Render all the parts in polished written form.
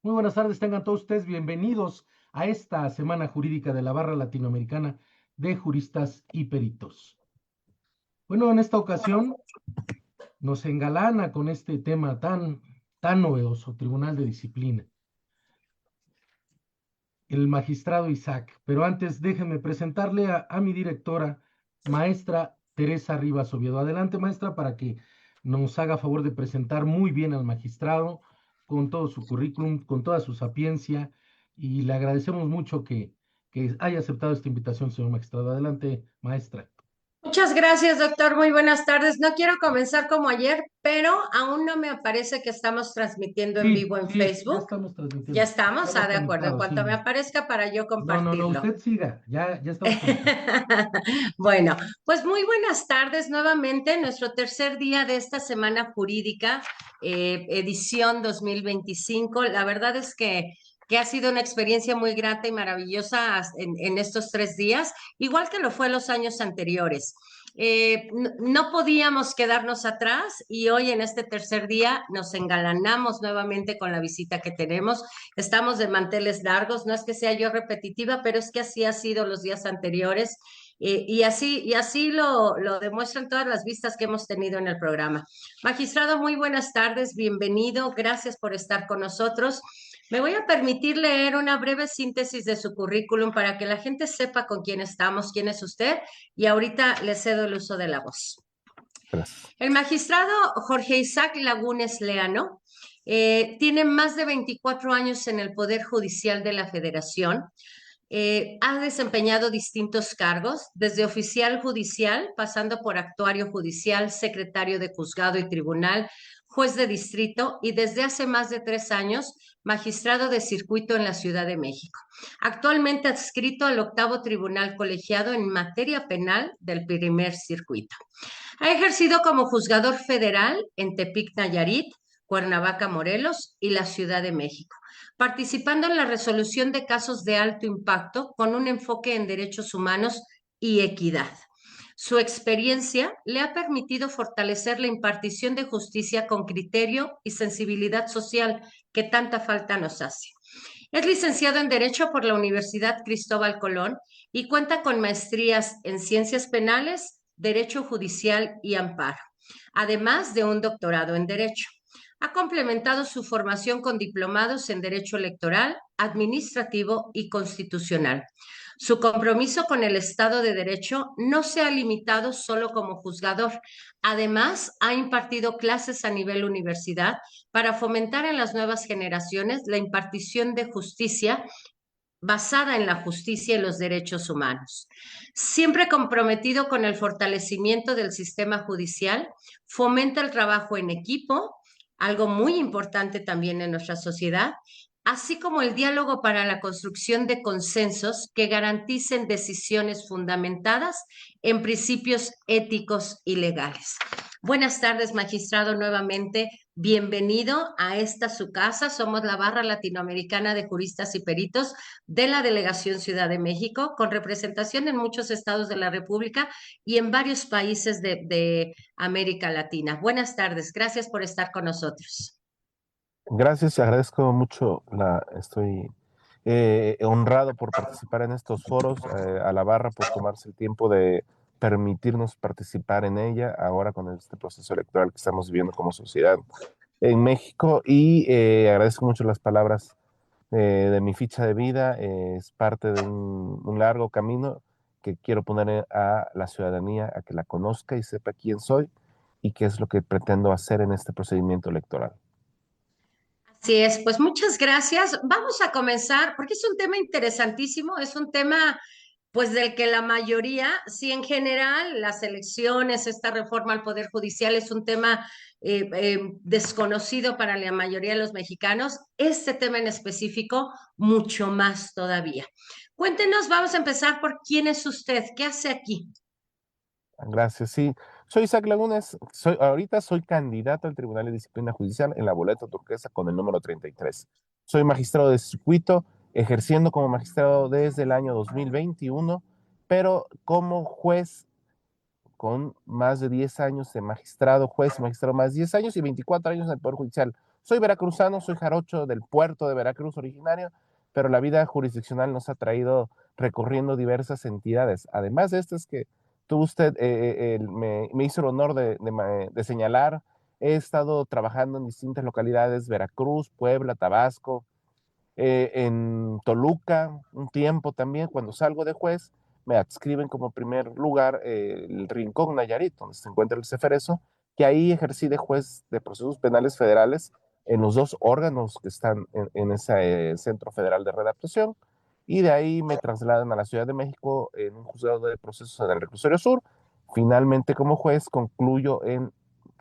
Muy buenas tardes, tengan todos ustedes bienvenidos a esta semana jurídica de la Barra Latinoamericana de Juristas y Peritos. Bueno, en esta ocasión nos engalana con este tema tan novedoso, Tribunal de Disciplina, el magistrado Isaac. Pero antes déjenme presentarle a mi directora, maestra Teresa Rivas Oviedo. Adelante, maestra, para que nos haga favor de presentar muy bien al magistrado, con todo su currículum, con toda su sapiencia, y le agradecemos mucho que haya aceptado esta invitación, señor magistrado. Adelante, maestra. Muchas gracias, doctor. Muy buenas tardes. No quiero comenzar como ayer, pero aún no me aparece que estamos transmitiendo en Sí, vivo en sí, ya Facebook. estamos Ya transmitiendo. estamos, Estamos de acuerdo. En conectados, cuanto me sí. aparezca para yo No, no, no, compartirlo. usted siga, ya estamos conectados. Bueno, pues muy buenas tardes nuevamente, nuestro tercer día de esta semana jurídica, edición 2025. La verdad es que ha sido una experiencia muy grata y maravillosa en estos 3 días, igual que lo fue los años anteriores. No podíamos quedarnos atrás y hoy en este tercer día nos engalanamos nuevamente con la visita que tenemos. Estamos de manteles largos, no es que sea yo repetitiva, pero es que así ha sido los días anteriores. Y así lo demuestran todas las vistas que hemos tenido en el programa. Magistrado, muy buenas tardes, bienvenido, gracias por estar con nosotros. Me voy a permitir leer una breve síntesis de su currículum para que la gente sepa con quién estamos, quién es usted, y ahorita le cedo el uso de la voz. Gracias. El magistrado Jorge Isaac Lagunes Leano tiene más de 24 años en el Poder Judicial de la Federación. Ha desempeñado distintos cargos, desde oficial judicial, pasando por actuario judicial, secretario de juzgado y tribunal, juez de distrito y desde hace más de 3 años, magistrado de circuito en la Ciudad de México. Actualmente adscrito al octavo tribunal colegiado en materia penal del primer circuito. Ha ejercido como juzgador federal en Tepic, Nayarit, Cuernavaca, Morelos y la Ciudad de México, participando en la resolución de casos de alto impacto con un enfoque en derechos humanos y equidad. Su experiencia le ha permitido fortalecer la impartición de justicia con criterio y sensibilidad social que tanta falta nos hace. Es licenciado en Derecho por la Universidad Cristóbal Colón y cuenta con maestrías en Ciencias Penales, Derecho Judicial y Amparo, además de un doctorado en Derecho. Ha complementado su formación con diplomados en Derecho Electoral, Administrativo y Constitucional. Su compromiso con el Estado de Derecho no se ha limitado solo como juzgador. Además, ha impartido clases a nivel universidad para fomentar en las nuevas generaciones la impartición de justicia basada en la justicia y los derechos humanos. Siempre comprometido con el fortalecimiento del sistema judicial, fomenta el trabajo en equipo, algo muy importante también en nuestra sociedad, así como el diálogo para la construcción de consensos que garanticen decisiones fundamentadas en principios éticos y legales. Buenas tardes, magistrado, nuevamente. Bienvenido a esta su casa. Somos la Barra Latinoamericana de Juristas y Peritos de la Delegación Ciudad de México, con representación en muchos estados de la República y en varios países de América Latina. Buenas tardes. Gracias por estar con nosotros. Gracias, agradezco mucho, estoy honrado por participar en estos foros, a la barra por tomarse el tiempo de permitirnos participar en ella, ahora con este proceso electoral que estamos viviendo como sociedad en México, y agradezco mucho las palabras de mi ficha de vida. Es parte de un largo camino que quiero poner a la ciudadanía a que la conozca y sepa quién soy y qué es lo que pretendo hacer en este procedimiento electoral. Así es, pues muchas gracias. Vamos a comenzar porque es un tema interesantísimo, es un tema pues del que la mayoría, sí en general, las elecciones, esta reforma al Poder Judicial es un tema desconocido para la mayoría de los mexicanos, este tema en específico mucho más todavía. Cuéntenos, vamos a empezar por quién es usted, qué hace aquí. Gracias, sí. Soy Isaac Lagunes, ahorita soy candidato al Tribunal de Disciplina Judicial en la boleta turquesa con el número 33. Soy magistrado de circuito, ejerciendo como magistrado desde el año 2021, pero como juez con más de 10 años de magistrado, juez y magistrado más 10 años y 24 años en el Poder Judicial. Soy veracruzano, soy jarocho del puerto de Veracruz originario, pero la vida jurisdiccional nos ha traído recorriendo diversas entidades. Además de estas que tuvo usted, me hizo el honor de señalar, he estado trabajando en distintas localidades, Veracruz, Puebla, Tabasco, en Toluca, un tiempo también, cuando salgo de juez, me adscriben como primer lugar el Rincón Nayarit, donde se encuentra el Ceferezo, que ahí ejercí de juez de procesos penales federales en los dos órganos que están en ese Centro Federal de Readaptación, y de ahí me trasladan a la Ciudad de México en un juzgado de procesos en el Reclusorio Sur. Finalmente, como juez, concluyo en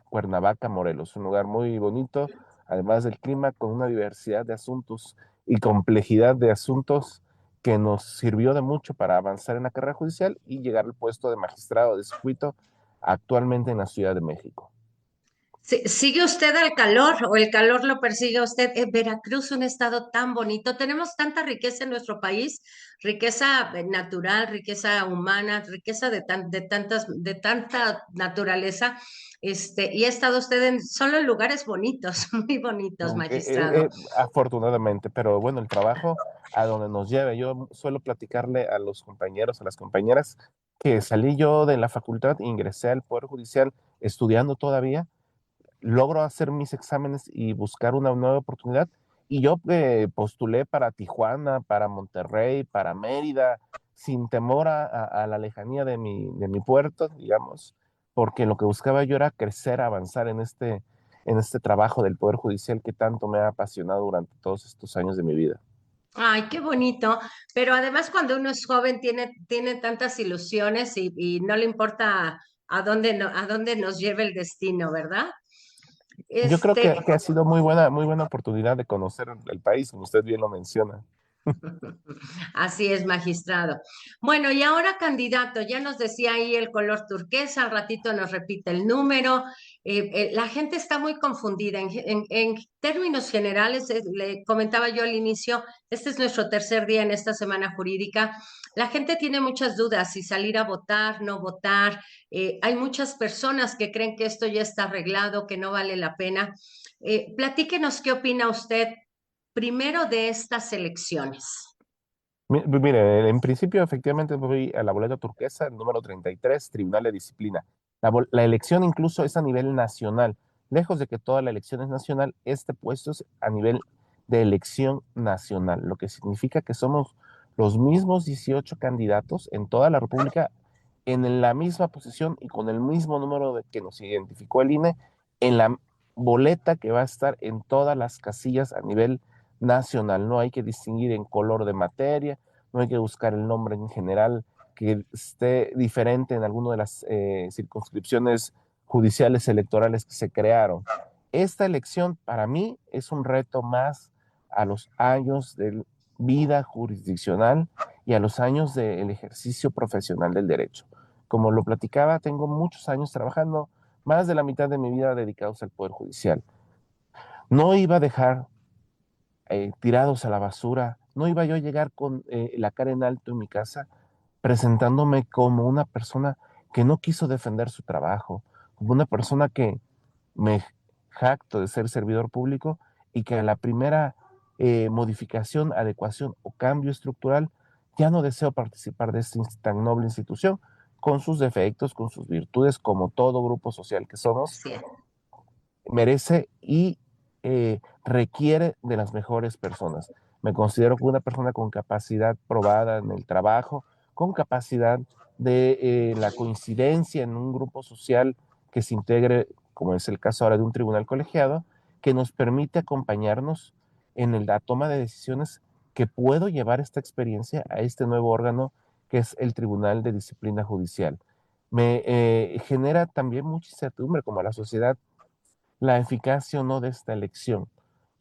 Cuernavaca, Morelos, un lugar muy bonito, además del clima, con una diversidad de asuntos y complejidad de asuntos que nos sirvió de mucho para avanzar en la carrera judicial y llegar al puesto de magistrado de circuito actualmente en la Ciudad de México. ¿Sigue usted al calor o el calor lo persigue a usted? Veracruz, un estado tan bonito. Tenemos tanta riqueza en nuestro país, riqueza natural, riqueza humana, riqueza de tanta naturaleza. Y ha estado usted en solo en lugares bonitos, muy bonitos, No, magistrado. afortunadamente, pero bueno, el trabajo a donde nos lleve. Yo suelo platicarle a los compañeros, a las compañeras, que salí yo de la facultad, ingresé al Poder Judicial estudiando todavía, logro hacer mis exámenes y buscar una nueva oportunidad. Y yo postulé para Tijuana, para Monterrey, para Mérida, sin temor a la lejanía de mi puerto, digamos, porque lo que buscaba yo era crecer, avanzar en este trabajo del Poder Judicial que tanto me ha apasionado durante todos estos años de mi vida. Ay, qué bonito. Pero además cuando uno es joven tiene tantas ilusiones y no le importa a dónde, a dónde nos lleve el destino, ¿verdad? Yo creo Este, que ha sido muy buena oportunidad de conocer el país, como usted bien lo menciona. Así es, magistrado. Bueno, y ahora candidato, ya nos decía ahí el color turquesa, al ratito nos repite el número. La gente está muy confundida. En términos generales, le comentaba yo al inicio, este es nuestro tercer día en esta semana jurídica. La gente tiene muchas dudas si salir a votar, no votar. Hay muchas personas que creen que esto ya está arreglado, que no vale la pena. Platíquenos qué opina usted primero de estas elecciones. Mire, en principio efectivamente voy a la boleta turquesa, el número 33, Tribunal de Disciplina. La elección incluso es a nivel nacional. Lejos de que toda la elección es nacional, este puesto es a nivel de elección nacional, lo que significa que somos los mismos 18 candidatos en toda la República en la misma posición y con el mismo número de que nos identificó el INE en la boleta que va a estar en todas las casillas a nivel nacional. No hay que distinguir en color de materia, no hay que buscar el nombre en general que esté diferente en alguna de las circunscripciones judiciales electorales que se crearon. Esta elección para mí es un reto más a los años de vida jurisdiccional y a los años del ejercicio profesional del derecho. Como lo platicaba, tengo muchos años trabajando, más de la mitad de mi vida dedicados al Poder Judicial. No iba a dejar tirados a la basura, no iba yo a llegar con la cara en alto en mi casa presentándome como una persona que no quiso defender su trabajo, como una persona que me jacto de ser servidor público y que a la primera modificación, adecuación o cambio estructural ya no deseo participar de esta tan noble institución, con sus defectos, con sus virtudes, como todo grupo social que somos, Así es. merece y requiere de las mejores personas. Me considero una persona con capacidad probada en el trabajo, con capacidad de la coincidencia en un grupo social que se integre, como es el caso ahora de un tribunal colegiado, que nos permite acompañarnos en la toma de decisiones, que puedo llevar esta experiencia a este nuevo órgano que es el Tribunal de Disciplina Judicial. Me genera también mucha incertidumbre como a la sociedad la eficacia o no de esta elección.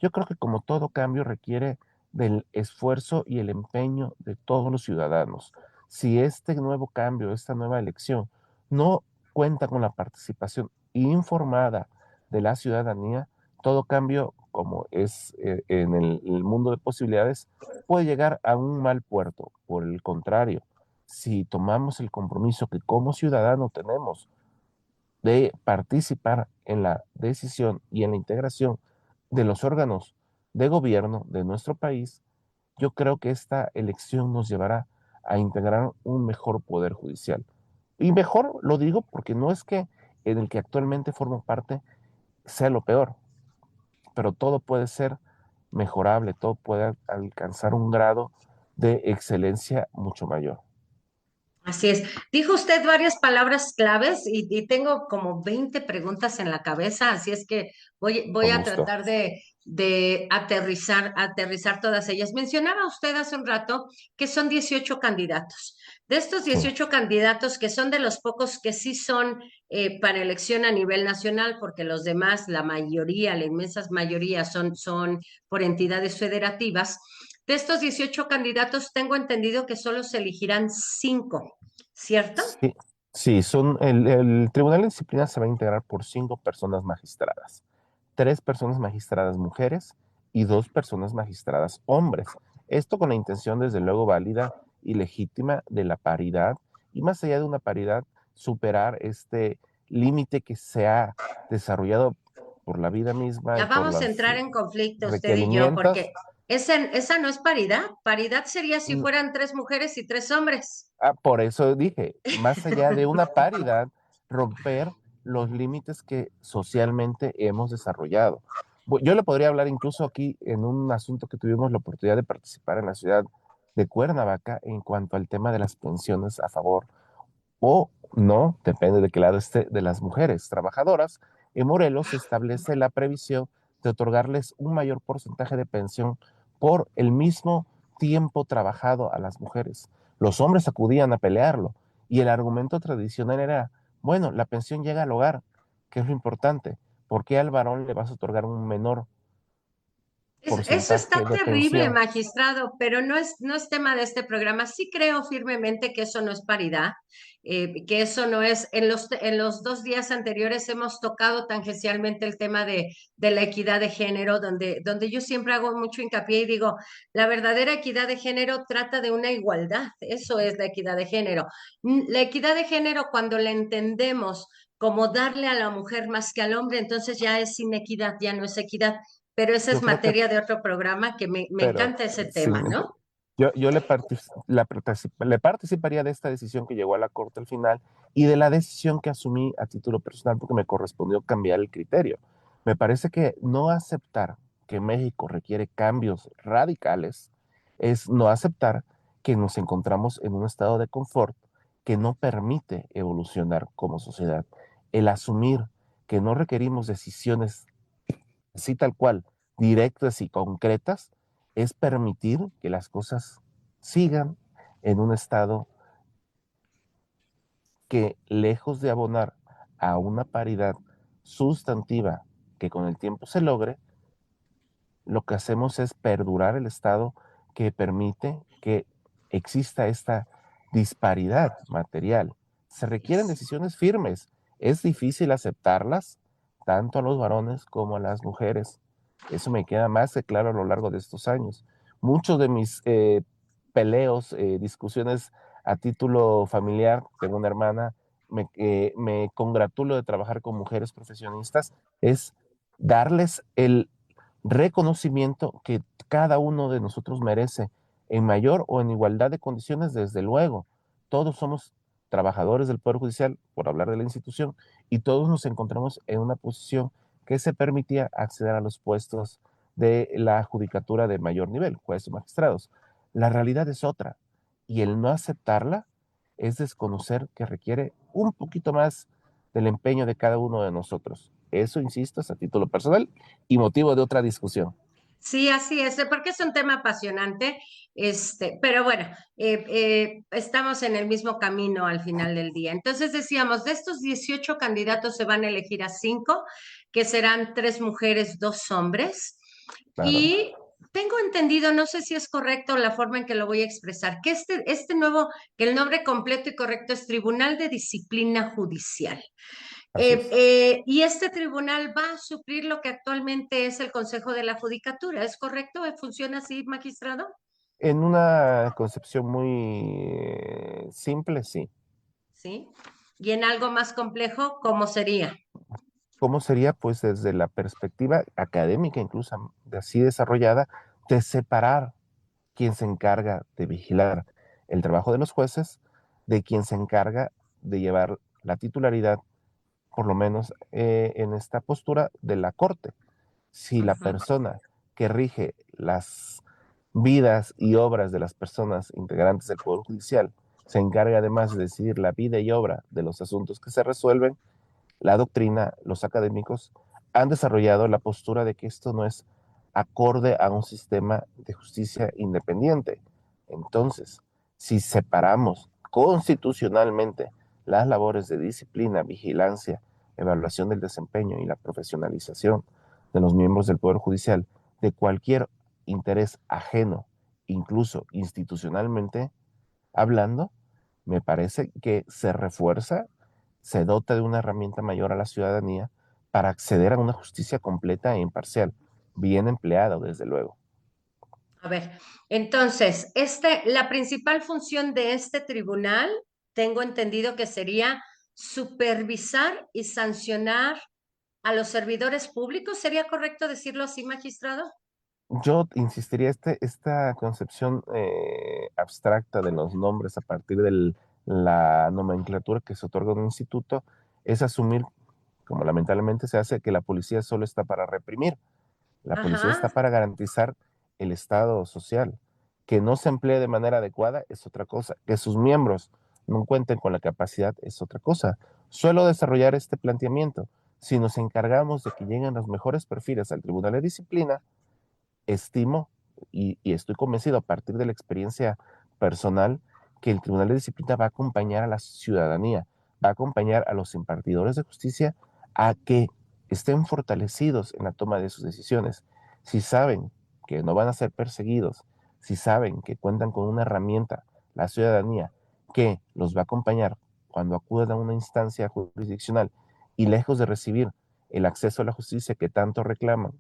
Yo creo que como todo cambio requiere del esfuerzo y el empeño de todos los ciudadanos. Si este nuevo cambio, esta nueva elección no cuenta con la participación informada de la ciudadanía, todo cambio, como es en el mundo de posibilidades, puede llegar a un mal puerto. Por el contrario, si tomamos el compromiso que como ciudadano tenemos de participar en la decisión y en la integración de los órganos de gobierno de nuestro país, yo creo que esta elección nos llevará a integrar un mejor poder judicial. Y mejor lo digo porque no es que en el que actualmente formo parte sea lo peor, pero todo puede ser mejorable, todo puede alcanzar un grado de excelencia mucho mayor. Así es. Dijo usted varias palabras claves y tengo como 20 preguntas en la cabeza, así es que voy Con a gusto. tratar de aterrizar todas ellas. Mencionaba usted hace un rato que son 18 candidatos. De estos Sí, 18 candidatos, que son de los pocos que sí son para elección a nivel nacional, porque los demás, la mayoría, la inmensa mayoría son por entidades federativas. De estos 18 candidatos, tengo entendido que solo se elegirán 5, ¿cierto? sí, sí, el Tribunal de Disciplina se va a integrar por 5 personas magistradas, 3 personas magistradas mujeres y 2 personas magistradas hombres. Esto con la intención, desde luego, válida y legítima de la paridad y, más allá de una paridad, superar este límite que se ha desarrollado por la vida misma Ya y por vamos a los entrar en conflicto usted y yo, requerimientos. porque esa no es paridad. Paridad sería si fueran 3 mujeres y 3 hombres. Por eso dije, más allá de una paridad, romper los límites que socialmente hemos desarrollado. Yo le podría hablar incluso aquí en un asunto que tuvimos la oportunidad de participar en la ciudad de Cuernavaca en cuanto al tema de las pensiones a favor o no, depende de qué lado esté, de las mujeres trabajadoras. En Morelos se establece la previsión de otorgarles un mayor porcentaje de pensión por el mismo tiempo trabajado a las mujeres. Los hombres acudían a pelearlo y el argumento tradicional era, bueno, la pensión llega al hogar, que es lo importante. ¿Por qué al varón le vas a otorgar un menor Eso está porcentaje de terrible, pensión? magistrado, pero no es tema de este programa. Sí creo firmemente que eso no es paridad, que eso no es. En los 2 días anteriores hemos tocado tangencialmente el tema de la equidad de género, donde yo siempre hago mucho hincapié y digo, la verdadera equidad de género trata de una igualdad. Eso es la equidad de género. La equidad de género, cuando la entendemos como darle a la mujer más que al hombre, entonces ya es inequidad, ya no es equidad, pero esa es Yo creo que, materia de otro programa que me pero encanta ese tema, sin, ¿no? yo le participaría de esta decisión que llegó a la Corte al final y de la decisión que asumí a título personal porque me correspondió cambiar el criterio. Me parece que no aceptar que México requiere cambios radicales es no aceptar que nos encontramos en un estado de confort que no permite evolucionar como sociedad. El asumir que no requerimos decisiones así tal cual, directas y concretas, es permitir que las cosas sigan en un estado que, lejos de abonar a una paridad sustantiva que con el tiempo se logre, lo que hacemos es perdurar el estado que permite que exista esta disparidad material. Se requieren decisiones firmes. Es difícil aceptarlas, tanto a los varones como a las mujeres. Eso me queda más que claro a lo largo de estos años. Muchos de mis peleos, discusiones a título familiar, tengo una hermana, me congratulo de trabajar con mujeres profesionistas, es darles el reconocimiento que cada uno de nosotros merece en mayor o en igualdad de condiciones, desde luego. Todos somos trabajadores del Poder Judicial, por hablar de la institución, y todos nos encontramos en una posición que se permitía acceder a los puestos de la judicatura de mayor nivel, jueces y magistrados. La realidad es otra, y el no aceptarla es desconocer que requiere un poquito más del empeño de cada uno de nosotros. Eso, insisto, es a título personal y motivo de otra discusión. Sí, así es, porque es un tema apasionante, pero bueno, estamos en el mismo camino al final del día. Entonces decíamos, de estos 18 candidatos se van a elegir a 5, que serán 3 mujeres, 2 hombres. Claro. Y tengo entendido, no sé si es correcto la forma en que lo voy a expresar, que que el nombre completo y correcto es Tribunal de Disciplina Judicial. Así es. Y este tribunal va a suplir lo que actualmente es el Consejo de la Judicatura, ¿es correcto? ¿Funciona así, magistrado? En una concepción muy simple, sí. Sí. Y en algo más complejo, ¿cómo sería? ¿Cómo sería? Pues desde la perspectiva académica, incluso de así desarrollada, de separar quien se encarga de vigilar el trabajo de los jueces de quien se encarga de llevar la titularidad, por lo menos en esta postura de la Corte. Si la Ujú. persona que rige las vidas y obras de las personas integrantes del Poder Judicial se encarga además de decidir la vida y obra de los asuntos que se resuelven, la doctrina, los académicos han desarrollado la postura de que esto no es acorde a un sistema de justicia independiente. Entonces, si separamos constitucionalmente las labores de disciplina, vigilancia, evaluación del desempeño y la profesionalización de los miembros del Poder Judicial de cualquier interés ajeno, incluso institucionalmente hablando, me parece que se refuerza, se dota de una herramienta mayor a la ciudadanía para acceder a una justicia completa e imparcial, bien empleada, desde luego. A ver, entonces, la principal función de este tribunal, tengo entendido que sería supervisar y sancionar a los servidores públicos. ¿Sería correcto decirlo así, magistrado? Yo insistiría, esta concepción abstracta de los nombres a partir de la nomenclatura que se otorga a un instituto es asumir, como lamentablemente se hace, que la policía solo está para reprimir. La policía está Ajá. para garantizar el estado social. Que no se emplee de manera adecuada es otra cosa. Que sus miembros no cuenten con la capacidad es otra cosa. Suelo desarrollar este planteamiento. Si nos encargamos de que lleguen los mejores perfiles al Tribunal de Disciplina, estimo y estoy convencido a partir de la experiencia personal que el Tribunal de Disciplina va a acompañar a la ciudadanía, va a acompañar a los impartidores de justicia a que estén fortalecidos en la toma de sus decisiones. Si saben que no van a ser perseguidos, si saben que cuentan con una herramienta, la ciudadanía, que los va a acompañar cuando acudan a una instancia jurisdiccional y lejos de recibir el acceso a la justicia que tanto reclaman,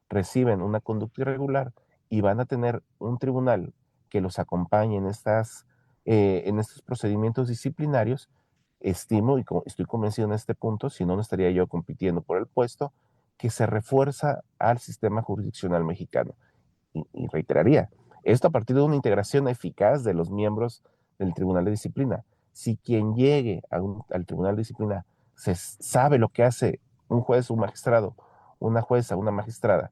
reciben una conducta irregular y van a tener un tribunal que los acompañe en estos procedimientos disciplinarios, estimo y estoy convencido en este punto, si no, no estaría yo compitiendo por el puesto, que se refuerza al sistema jurisdiccional mexicano. Y reiteraría, esto a partir de una integración eficaz de los miembros del Tribunal de Disciplina. Si quien llegue al Tribunal de Disciplina se sabe lo que hace un juez, un magistrado, una jueza, una magistrada,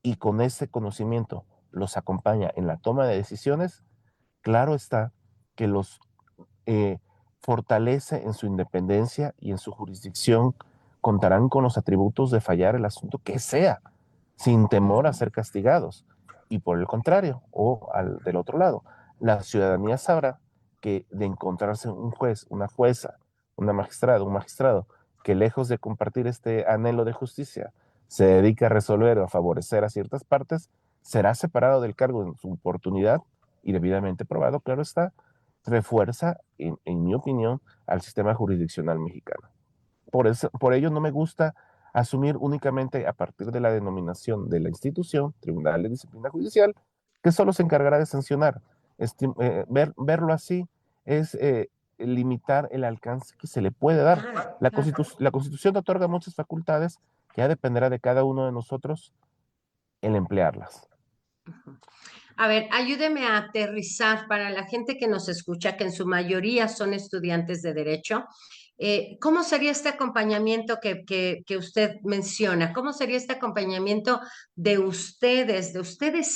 y con ese conocimiento los acompaña en la toma de decisiones, claro está que los eh, fortalece en su independencia y en su jurisdicción, contarán con los atributos de fallar el asunto que sea, sin temor a ser castigados. Y por el contrario, del otro lado, la ciudadanía sabrá que de encontrarse un juez, una jueza, una magistrada, un magistrado, que lejos de compartir este anhelo de justicia, se dedica a resolver o a favorecer a ciertas partes, será separado del cargo en su oportunidad y debidamente probado, claro está, refuerza, en mi opinión, al sistema jurisdiccional mexicano. Por ello no me gusta asumir únicamente a partir de la denominación de la institución, Tribunal de Disciplina Judicial, que solo se encargará de sancionar. Verlo así es limitar el alcance que se le puede dar. Claro, La, claro. la Constitución otorga muchas facultades que ya dependerá de cada uno de nosotros el emplearlas. Ujú. A ver, ayúdeme a aterrizar para la gente que nos escucha, que en su mayoría son estudiantes de derecho. ¿Cómo sería este acompañamiento que usted menciona? ¿Cómo sería este acompañamiento de ustedes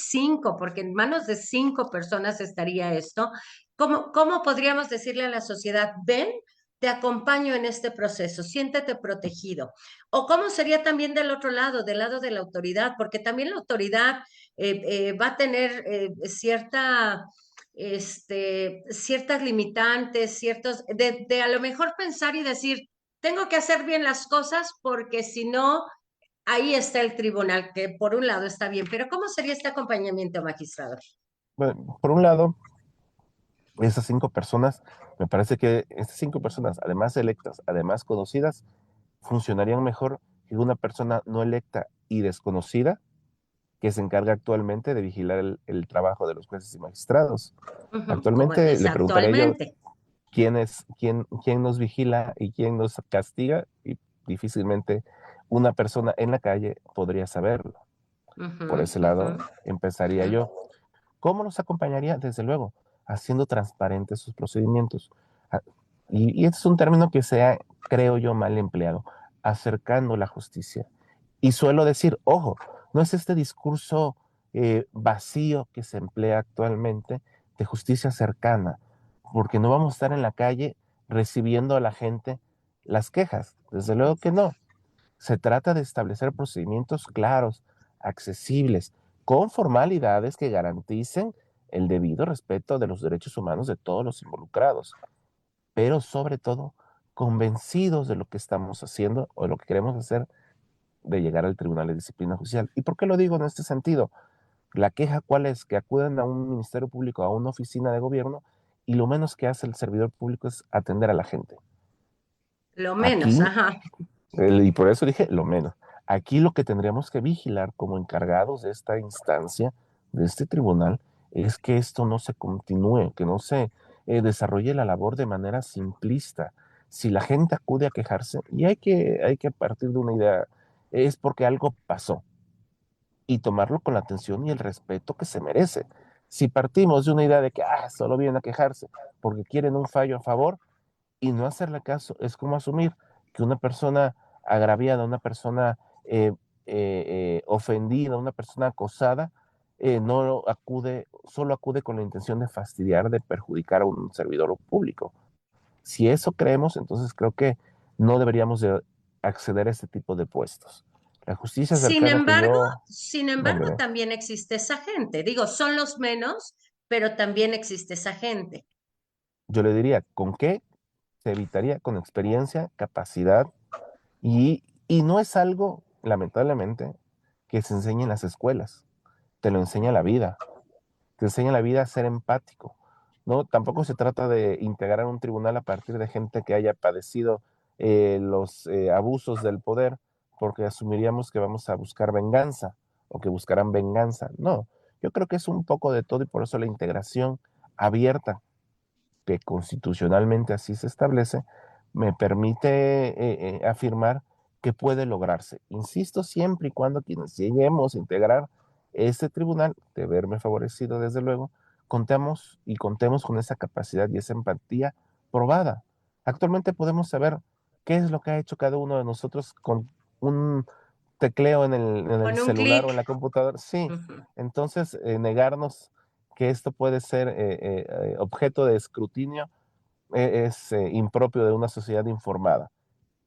cinco, porque en manos de cinco personas estaría esto? ¿Cómo podríamos decirle a la sociedad, ven, te acompaño en este proceso, siéntete protegido? ¿O cómo sería también del otro lado, del lado de la autoridad? Porque también la autoridad va a tener ciertas limitantes, de a lo mejor pensar y decir, tengo que hacer bien las cosas porque si no, ahí está el tribunal, que por un lado está bien, pero ¿cómo sería este acompañamiento, magistrado? Bueno, por un lado, esas 5 personas, me parece que estas 5 personas, además electas, además conocidas, funcionarían mejor que una persona no electa y desconocida que se encarga actualmente de vigilar el trabajo de los jueces y magistrados. Ujú, como Actualmente es le preguntaré yo actualmente. quién nos vigila y quién nos castiga, y difícilmente una persona en la calle podría saberlo. Por ese lado empezaría yo. ¿Cómo los acompañaría? Desde luego, haciendo transparentes sus procedimientos. Ah, y este es un término que se ha, creo yo, mal empleado, acercando la justicia. Y suelo decir, ojo, no es este discurso vacío que se emplea actualmente de justicia cercana, porque no vamos a estar en la calle recibiendo a la gente las quejas. Desde luego que no. Se trata de establecer procedimientos claros, accesibles, con formalidades que garanticen el debido respeto de los derechos humanos de todos los involucrados, pero sobre todo convencidos de lo que estamos haciendo o de lo que queremos hacer de llegar al Tribunal de Disciplina Judicial. ¿Y por qué lo digo en este sentido? La queja, ¿cuál es? Que acuden a un ministerio público, a una oficina de gobierno, y lo menos que hace el servidor público es atender a la gente. Lo menos, Aquí, ajá. y por eso dije lo menos. Aquí lo que tendríamos que vigilar como encargados de esta instancia, de este tribunal, es que esto no se continúe, que no se desarrolle la labor de manera simplista. Si la gente acude a quejarse, y hay que partir de una idea, es porque algo pasó y tomarlo con la atención y el respeto que se merece. Si partimos de una idea de que solo vienen a quejarse porque quieren un fallo a favor, y no hacerle caso es como asumir que una persona agraviada, una persona ofendida, una persona acosada, no acude, solo acude con la intención de fastidiar, de perjudicar a un servidor público. Si eso creemos, entonces creo que no deberíamos de acceder a este tipo de puestos. La justicia Sin cercana que embargo, yo, sin embargo, mándeme, también existe esa gente. Digo, son los menos, pero también existe esa gente. yo le diría, ¿con qué se evitaría? Con experiencia, capacidad. Y no es algo, lamentablemente, que se enseñe en las escuelas. Te lo enseña la vida. Te enseña la vida a ser empático. No, tampoco se trata de integrar un tribunal a partir de gente que haya padecido los abusos del poder, porque asumiríamos que vamos a buscar venganza o que buscarán venganza. No, yo creo que es un poco de todo y por eso la integración abierta que constitucionalmente así se establece, me permite afirmar que puede lograrse. Insisto, siempre y cuando quienes lleguemos a integrar este tribunal, de verme favorecido desde luego, contemos con esa capacidad y esa empatía probada. Actualmente podemos saber qué es lo que ha hecho cada uno de nosotros con un tecleo en el Con un celular o clic. en la computadora. Sí, Ujú. entonces negarnos que esto puede ser objeto de escrutinio es impropio de una sociedad informada.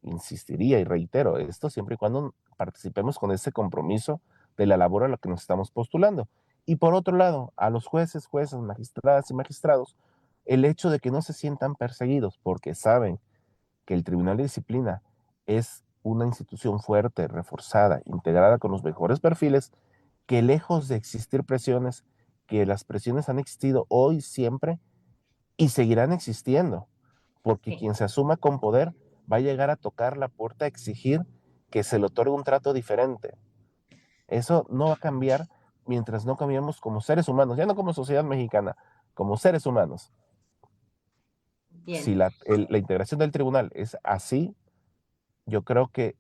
Insistiría y reitero esto siempre y cuando participemos con ese compromiso de la labor a la que nos estamos postulando. Y por otro lado, a los jueces, juezas, magistradas y magistrados, el hecho de que no se sientan perseguidos porque saben que el Tribunal de Disciplina es una institución fuerte, reforzada, integrada con los mejores perfiles, que lejos de existir presiones, que las presiones han existido hoy siempre y seguirán existiendo, porque Sí. quien se asuma con poder va a llegar a tocar la puerta a exigir que se le otorgue un trato diferente. Eso no va a cambiar mientras no cambiemos como seres humanos, ya no como sociedad mexicana, como seres humanos. Si Bien. la integración del tribunal es así, yo creo que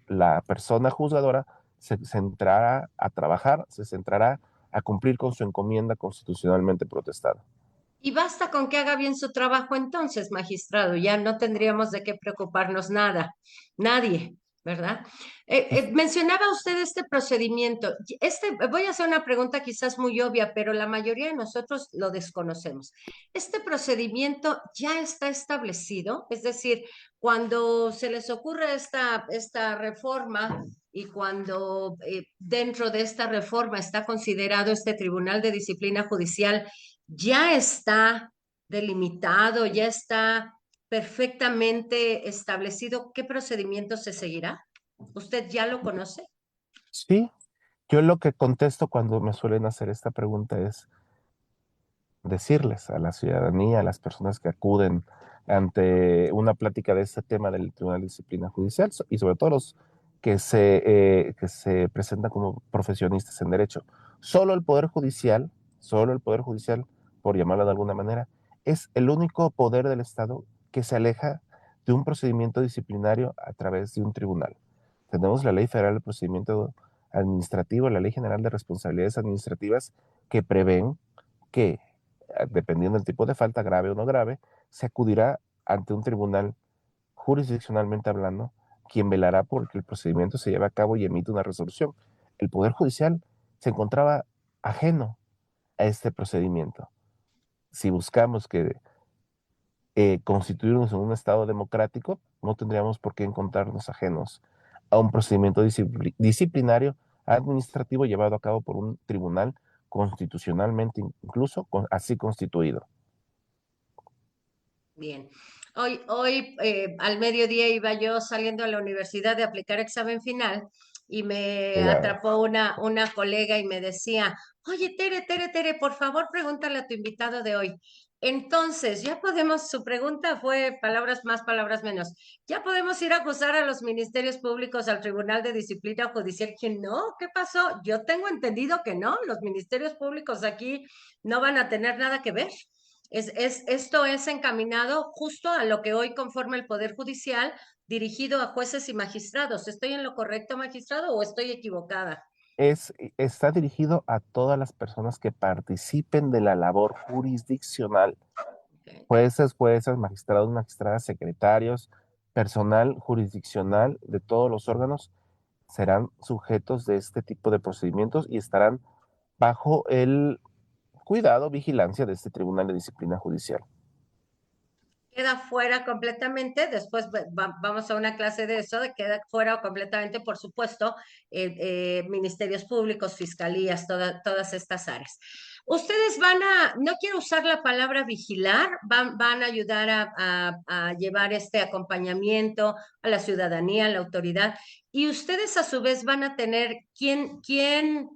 la persona juzgadora se centrará a trabajar, se centrará a cumplir con su encomienda constitucionalmente protestada. Y basta con que haga bien su trabajo entonces, magistrado, ya no tendríamos de qué preocuparnos nada, nadie, ¿verdad? Mencionaba usted este procedimiento. Voy a hacer una pregunta quizás muy obvia, pero la mayoría de nosotros lo desconocemos. ¿Este procedimiento ya está establecido? Es decir, cuando se les ocurre esta reforma y cuando dentro de esta reforma está considerado este Tribunal de Disciplina Judicial, ya está delimitado, ya está perfectamente establecido qué procedimiento se seguirá. ¿Usted ya lo conoce? Sí, yo lo que contesto cuando me suelen hacer esta pregunta es decirles a la ciudadanía, a las personas que acuden ante una plática de este tema del Tribunal de Disciplina Judicial y sobre todo los que se presentan como profesionistas en derecho. Solo el Poder Judicial, por llamarlo de alguna manera, es el único poder del Estado que se aleja de un procedimiento disciplinario a través de un tribunal. Tenemos la Ley Federal de Procedimiento Administrativo, la Ley General de Responsabilidades Administrativas, que prevén que, dependiendo del tipo de falta, grave o no grave, se acudirá ante un tribunal jurisdiccionalmente hablando, quien velará por que el procedimiento se lleve a cabo y emite una resolución. El Poder Judicial se encontraba ajeno a este procedimiento. Si buscamos que constituirnos en un Estado democrático, no tendríamos por qué encontrarnos ajenos a un procedimiento disciplinario administrativo llevado a cabo por un tribunal constitucionalmente incluso así constituido. Bien. Hoy al mediodía iba yo saliendo a la universidad de aplicar examen final y me Ya. atrapó una colega y me decía, oye, Tere, por favor, pregúntale a tu invitado de hoy. Entonces, ya podemos, su pregunta fue palabras más, palabras menos. ¿Ya podemos ir a acusar a los ministerios públicos al Tribunal de Disciplina Judicial? Que no, ¿qué pasó? Yo tengo entendido que no, los ministerios públicos aquí no van a tener nada que ver. Esto es encaminado justo a lo que hoy conforma el Poder Judicial dirigido a jueces y magistrados. ¿Estoy en lo correcto, magistrado, o estoy equivocada? Está dirigido a todas las personas que participen de la labor jurisdiccional, Okay. jueces, magistrados, magistradas, secretarios, personal jurisdiccional de todos los órganos serán sujetos de este tipo de procedimientos y estarán bajo el cuidado, vigilancia de este Tribunal de Disciplina Judicial. Queda fuera completamente, después vamos a una clase de eso, queda fuera completamente, por supuesto, ministerios públicos, fiscalías, todas estas áreas. Ustedes no quiero usar la palabra vigilar, van a ayudar a llevar este acompañamiento a la ciudadanía, a la autoridad, y ustedes a su vez van a tener quién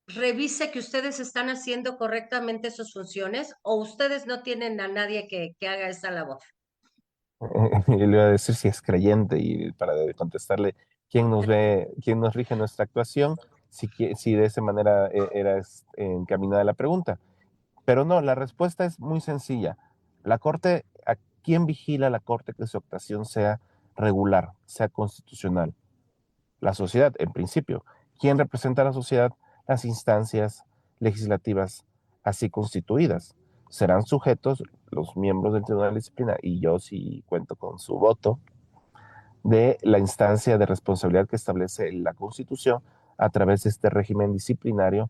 revise que ustedes están haciendo correctamente sus funciones, o ustedes no tienen a nadie que haga esa labor. Y le iba a decir si es creyente y para contestarle quién nos ve, quién nos rige nuestra actuación, si de esa manera era encaminada la pregunta. Pero no, la respuesta es muy sencilla. La Corte, ¿a quién vigila la Corte que su actuación sea regular, sea constitucional? La sociedad, en principio. ¿Quién representa a la sociedad? Las instancias legislativas así constituidas. Serán sujetos los miembros del Tribunal de Disciplina, y yo sí cuento con su voto, de la instancia de responsabilidad que establece la Constitución a través de este régimen disciplinario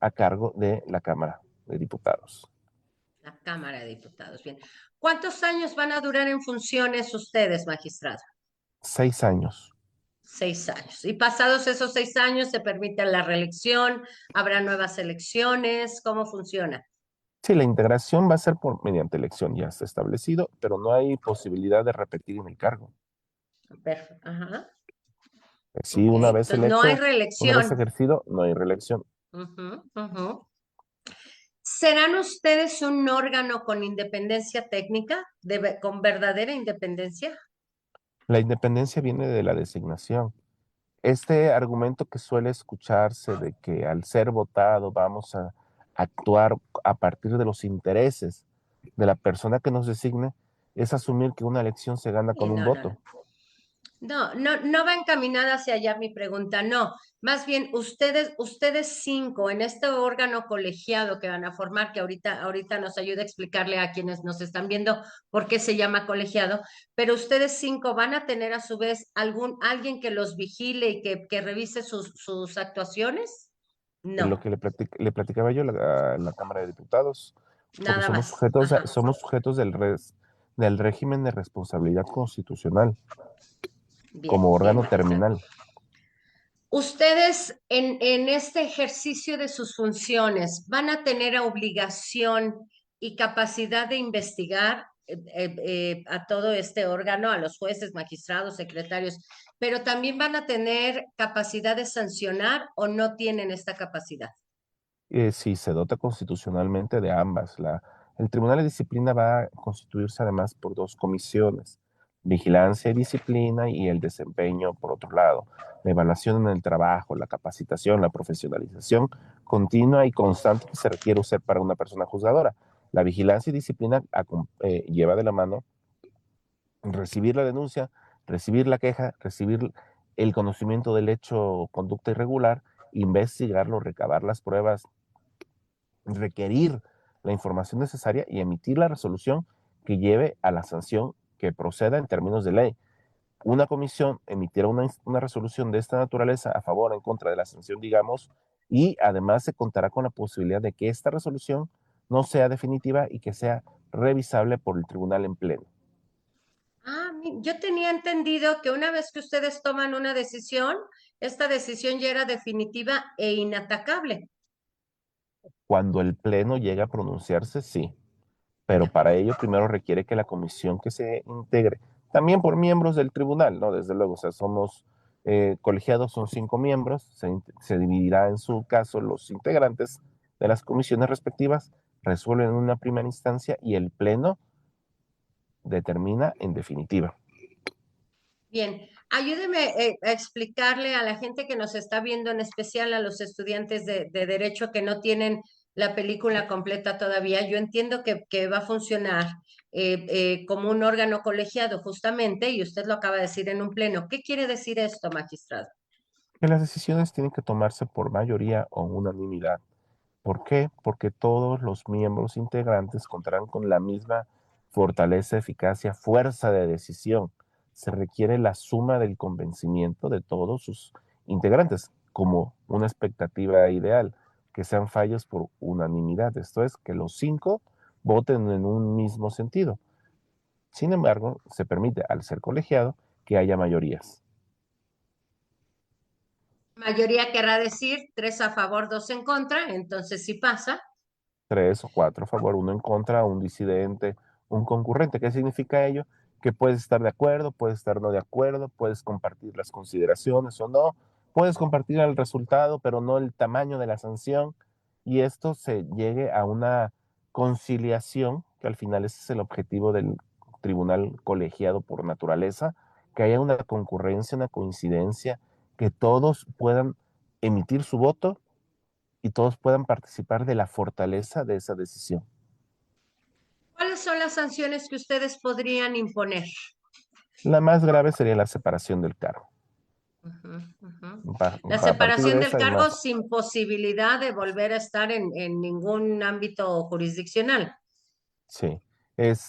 a cargo de la Cámara de Diputados. La Cámara de Diputados, bien. ¿Cuántos años van a durar en funciones ustedes, magistrado? 6 años. 6 años. Y pasados esos 6 años, ¿se permite la reelección? ¿Habrá nuevas elecciones? ¿Cómo funciona? Sí, la integración va a ser mediante elección, ya está establecido, pero no hay posibilidad de repetir en el cargo. Perfecto. Ajá. Si Ok, una vez entonces no hay electo, una vez reelección. ejercido, no hay reelección. Ujú, ujú. ¿Serán ustedes un órgano con independencia técnica, con verdadera independencia? La independencia viene de la designación. Este argumento que suele escucharse de que al ser votado vamos a actuar a partir de los intereses de la persona que nos designe, es asumir que una elección se gana Sí, con un no, no, no. voto. No va encaminada hacia allá mi pregunta, no. Más bien, ustedes cinco en este órgano colegiado que van a formar, que ahorita nos ayuda a explicarle a quienes nos están viendo por qué se llama colegiado, pero ustedes cinco van a tener a su vez alguien que los vigile y que revise sus actuaciones. En lo No, que le platicaba yo a la Cámara de Diputados, porque nada más. Ajá. somos sujetos del régimen de responsabilidad constitucional como Bien, bien, órgano magistrado. terminal. Ustedes en este ejercicio de sus funciones van a tener obligación y capacidad de investigar a todo este órgano, a los jueces, magistrados, secretarios, pero también van a tener capacidad de sancionar, o no tienen esta capacidad. Sí, se dota constitucionalmente de ambas. El Tribunal de Disciplina va a constituirse además por 2 comisiones: vigilancia y disciplina, y el desempeño por otro lado. La evaluación en el trabajo, la capacitación, la profesionalización continua y constante que se requiere usar para una persona juzgadora. La vigilancia y disciplina lleva de la mano recibir la denuncia, recibir la queja, recibir el conocimiento del hecho o conducta irregular, investigarlo, recabar las pruebas, requerir la información necesaria y emitir la resolución que lleve a la sanción que proceda en términos de ley. Una comisión emitirá una resolución de esta naturaleza a favor o en contra de la sanción, digamos, y además se contará con la posibilidad de que esta resolución no sea definitiva y que sea revisable por el tribunal en pleno. Yo tenía entendido que una vez que ustedes toman una decisión, esta decisión ya era definitiva e inatacable. Cuando el pleno llega a pronunciarse, sí, De pero para acuerdo. ello primero requiere que la comisión que se integre, también por miembros del tribunal, ¿no? Desde luego, o sea, somos colegiados, son 5 miembros, se dividirá en su caso los integrantes de las comisiones respectivas, resuelven en una primera instancia y el pleno determina en definitiva. Bien, ayúdeme a explicarle a la gente que nos está viendo, en especial a los estudiantes de Derecho que no tienen la película completa todavía. Yo entiendo que va a funcionar como un órgano colegiado, justamente, y usted lo acaba de decir en un pleno. ¿Qué quiere decir esto, magistrado? Que las decisiones tienen que tomarse por mayoría o unanimidad. ¿Por qué? Porque todos los miembros integrantes contarán con la misma fortaleza, eficacia, fuerza de decisión. Se requiere la suma del convencimiento de todos sus integrantes, como una expectativa ideal, que sean fallos por unanimidad. Esto es, que los 5 voten en un mismo sentido. Sin embargo, se permite, al ser colegiado, que haya mayorías. Mayoría querrá decir 3 a favor, 2 en contra, entonces sí pasa. 3 o 4 a favor, 1 en contra, un disidente, un concurrente. ¿Qué significa ello? Que puedes estar de acuerdo, puedes estar no de acuerdo, puedes compartir las consideraciones o no, puedes compartir el resultado, pero no el tamaño de la sanción, y esto se llegue a una conciliación, que al final ese es el objetivo del tribunal colegiado por naturaleza, que haya una concurrencia, una coincidencia, que todos puedan emitir su voto y todos puedan participar de la fortaleza de esa decisión. ¿Cuáles son las sanciones que ustedes podrían imponer? La más grave sería la separación del cargo. Ujú, ujú. Pa- La A partir separación de del esa hay cargo más. sin posibilidad de volver a estar en ningún ámbito jurisdiccional. Sí.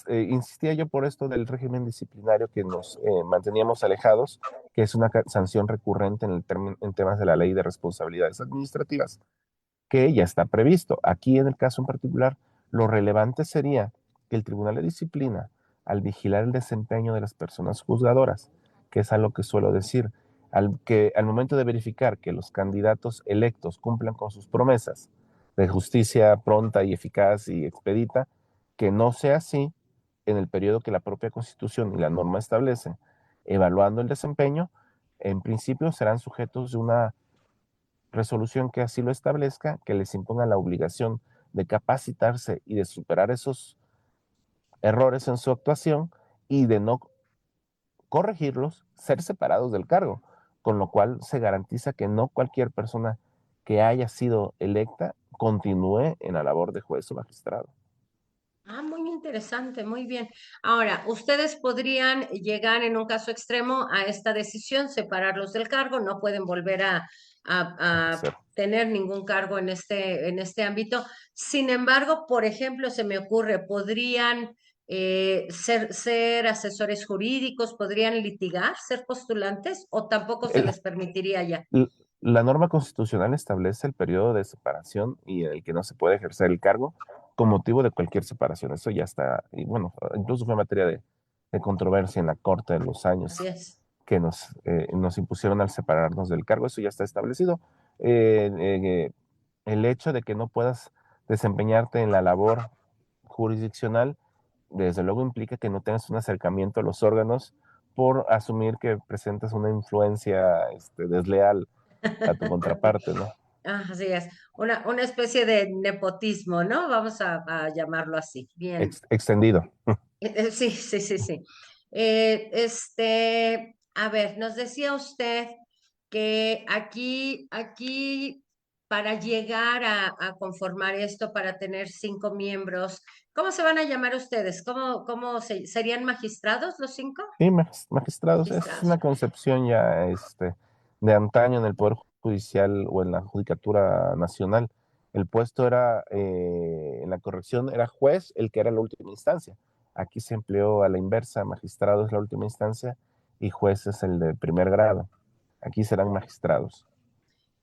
Insistía yo por esto del régimen disciplinario que nos manteníamos alejados, que es una sanción recurrente en temas de la ley de responsabilidades administrativas, que ya está previsto. Aquí, en el caso en particular, lo relevante sería que el Tribunal de Disciplina, al vigilar el desempeño de las personas juzgadoras, que es algo que suelo decir, al momento de verificar que los candidatos electos cumplan con sus promesas de justicia pronta y eficaz y expedita, que no sea así en el periodo que la propia Constitución y la norma establecen, evaluando el desempeño, en principio serán sujetos de una resolución que así lo establezca, que les imponga la obligación de capacitarse y de superar esos errores en su actuación y de no corregirlos, ser separados del cargo, con lo cual se garantiza que no cualquier persona que haya sido electa continúe en la labor de juez o magistrado. Muy interesante, muy bien. Ahora, ustedes podrían llegar en un caso extremo a esta decisión, separarlos del cargo, no pueden volver a Hacer. tener ningún cargo en este ámbito. Sin embargo, por ejemplo, se me ocurre, podrían ser asesores jurídicos, podrían litigar, ser postulantes, o tampoco se El, les permitiría ya. la norma constitucional establece el periodo de separación y en el que no se puede ejercer el cargo con motivo de cualquier separación. Eso ya está, y bueno, incluso fue materia de controversia en la Corte de los años Así es. que nos impusieron al separarnos del cargo. Eso ya está establecido. El hecho de que no puedas desempeñarte en la labor jurisdiccional, desde luego implica que no tengas un acercamiento a los órganos por asumir que presentas una influencia desleal a tu contraparte, ¿no? Así es, una especie de nepotismo, ¿no? Vamos a llamarlo así. Bien. Extendido. Sí, sí, sí, sí. A ver, nos decía usted que aquí para llegar a conformar esto, para tener 5 miembros. ¿Cómo se van a llamar ustedes? ¿Serían magistrados los 5? Sí, magistrados, es Magistrados. una concepción ya de antaño en el Poder Judicial o en la Judicatura Nacional. El puesto era, en la corrección, era juez, el que era la última instancia. Aquí se empleó a la inversa, magistrado es la última instancia y juez es el de primer grado. Aquí serán magistrados.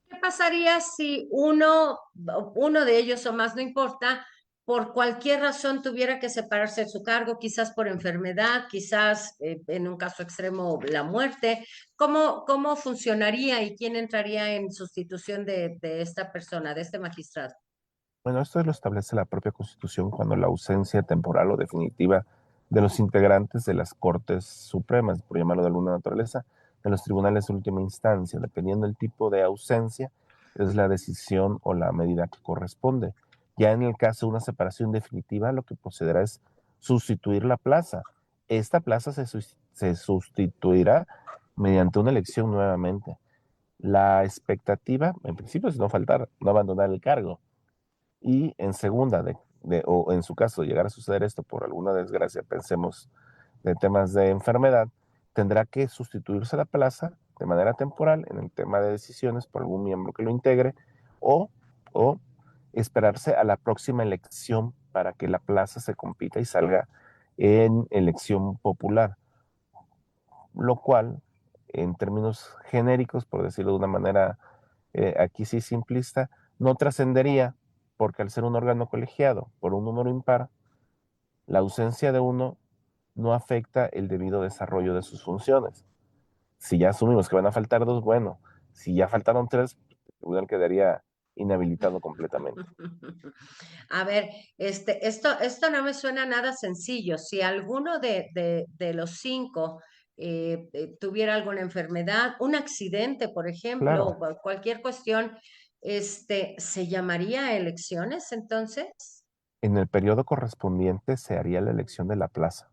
¿Qué pasaría si uno de ellos o más, no importa, por cualquier razón tuviera que separarse de su cargo, quizás por enfermedad, quizás en un caso extremo la muerte? ¿Cómo funcionaría y quién entraría en sustitución de esta persona, de este magistrado? Bueno, esto lo establece la propia Constitución cuando la ausencia temporal o definitiva de los integrantes de las Cortes Supremas, por llamarlo de alguna naturaleza, de los tribunales de última instancia, dependiendo del tipo de ausencia, es la decisión o la medida que corresponde. Ya en el caso de una separación definitiva, lo que procederá es sustituir la plaza. Esta plaza se sustituirá mediante una elección nuevamente. La expectativa, en principio, es no faltar, no abandonar el cargo y en segunda, o en su caso, llegar a suceder esto por alguna desgracia, pensemos de temas de enfermedad, tendrá que sustituirse la plaza de manera temporal en el tema de decisiones por algún miembro que lo integre o, o esperarse a la próxima elección para que la plaza se compita y salga en elección popular, lo cual, en términos genéricos, por decirlo de una manera aquí sí simplista, no trascendería porque al ser un órgano colegiado por un número impar, la ausencia de uno no afecta el debido desarrollo de sus funciones. Si ya asumimos que van a faltar dos, bueno, si ya faltaron tres, el tribunal quedaría inhabilitado completamente. A ver, esto no me suena nada sencillo. Si alguno de los 5 tuviera alguna enfermedad, un accidente, por ejemplo, Claro, o cualquier cuestión, ¿se llamaría elecciones entonces? en el periodo correspondiente se haría la elección de la plaza,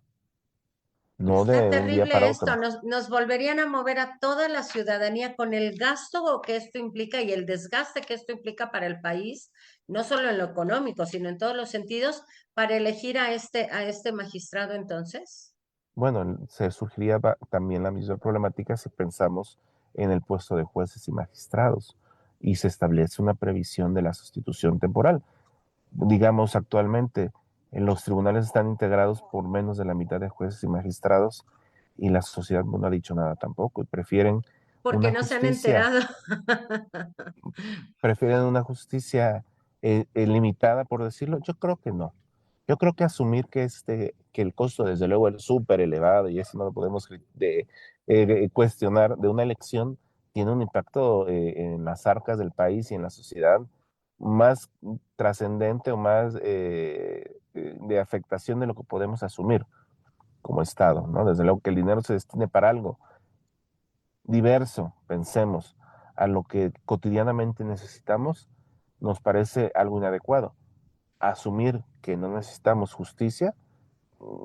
no Está de un día para terrible esto. otro. Nos volverían a mover a toda la ciudadanía con el gasto que esto implica y el desgaste que esto implica para el país, no solo en lo económico, sino en todos los sentidos, para elegir a este magistrado entonces. Bueno, se surgiría también la misma problemática si pensamos en el puesto de jueces y magistrados y se establece una previsión de la sustitución temporal. Digamos, actualmente los tribunales están integrados por menos de la mitad de jueces y magistrados y la sociedad no ha dicho nada tampoco y Porque una no se han justicia, enterado. prefieren una justicia limitada, por decirlo. Yo creo que no. Yo creo que asumir que el costo, desde luego, es súper elevado y eso no lo podemos cuestionar de una elección, tiene un impacto en las arcas del país y en la sociedad más trascendente o más de afectación de lo que podemos asumir como Estado, ¿no? Desde luego que el dinero se destine para algo diverso, pensemos, a lo que cotidianamente necesitamos, nos parece algo inadecuado. Asumir que no necesitamos justicia,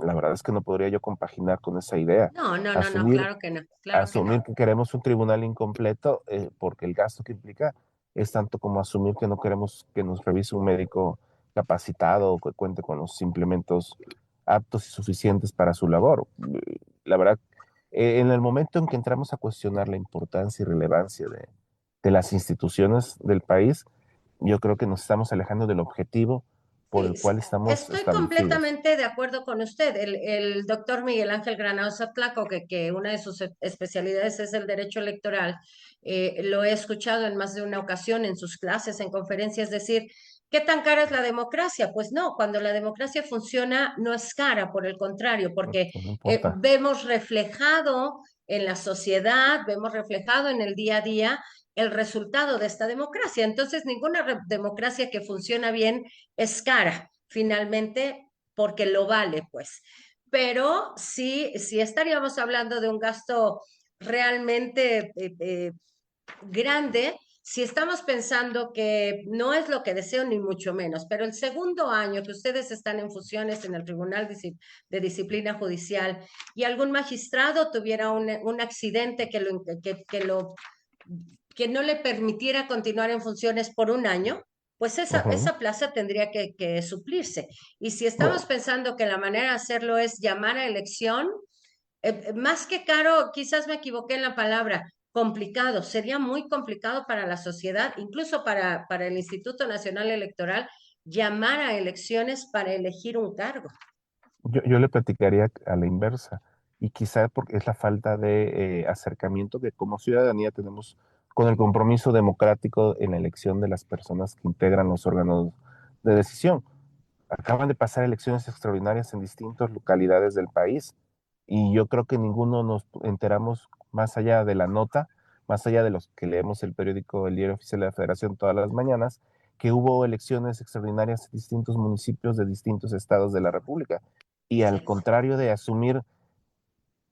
la verdad es que no podría yo compaginar con esa idea. No, no, no, no, Asumir, claro que no, claro que asumir no. que queremos un tribunal incompleto, porque el gasto que implica es tanto como asumir que no queremos que nos revise un médico capacitado o que cuente con los implementos aptos y suficientes para su labor. La verdad, en el momento en que entramos a cuestionar la importancia y relevancia de las instituciones del país, yo creo que nos estamos alejando del objetivo por Sí, el cual sí, estamos estoy establecidos. completamente de acuerdo con usted. El doctor Miguel Ángel Granados Atlaco, que una de sus especialidades es el derecho electoral, lo he escuchado en más de una ocasión en sus clases, en conferencias, decir, ¿qué tan cara es la democracia? Pues no, cuando la democracia funciona no es cara, por el contrario, porque No importa. vemos reflejado en la sociedad, vemos reflejado en el día a día el resultado de esta democracia. Entonces, ninguna democracia que funciona bien es cara, finalmente, porque lo vale, pues. Pero sí estaríamos hablando de un gasto realmente grande si estamos pensando que no es lo que deseo ni mucho menos, pero el segundo año que ustedes están en funciones en el Tribunal de Disciplina Judicial y algún magistrado tuviera un accidente que lo que no le permitiera continuar en funciones por un año, pues Ujú. esa plaza tendría que suplirse. Y si estamos Bueno, pensando que la manera de hacerlo es llamar a elección, más que caro, quizás me equivoqué en la palabra, complicado, sería muy complicado para la sociedad, incluso para el Instituto Nacional Electoral, llamar a elecciones para elegir un cargo. yo le platicaría a la inversa, y quizá porque es la falta de acercamiento que como ciudadanía tenemos con el compromiso democrático en la elección de las personas que integran los órganos de decisión. Acaban de pasar elecciones extraordinarias en distintas localidades del país y yo creo que ninguno nos enteramos más allá de la nota, más allá de los que leemos el periódico El Diario Oficial de la Federación todas las mañanas, que hubo elecciones extraordinarias en distintos municipios de distintos estados de la República. Y al Sí. contrario de asumir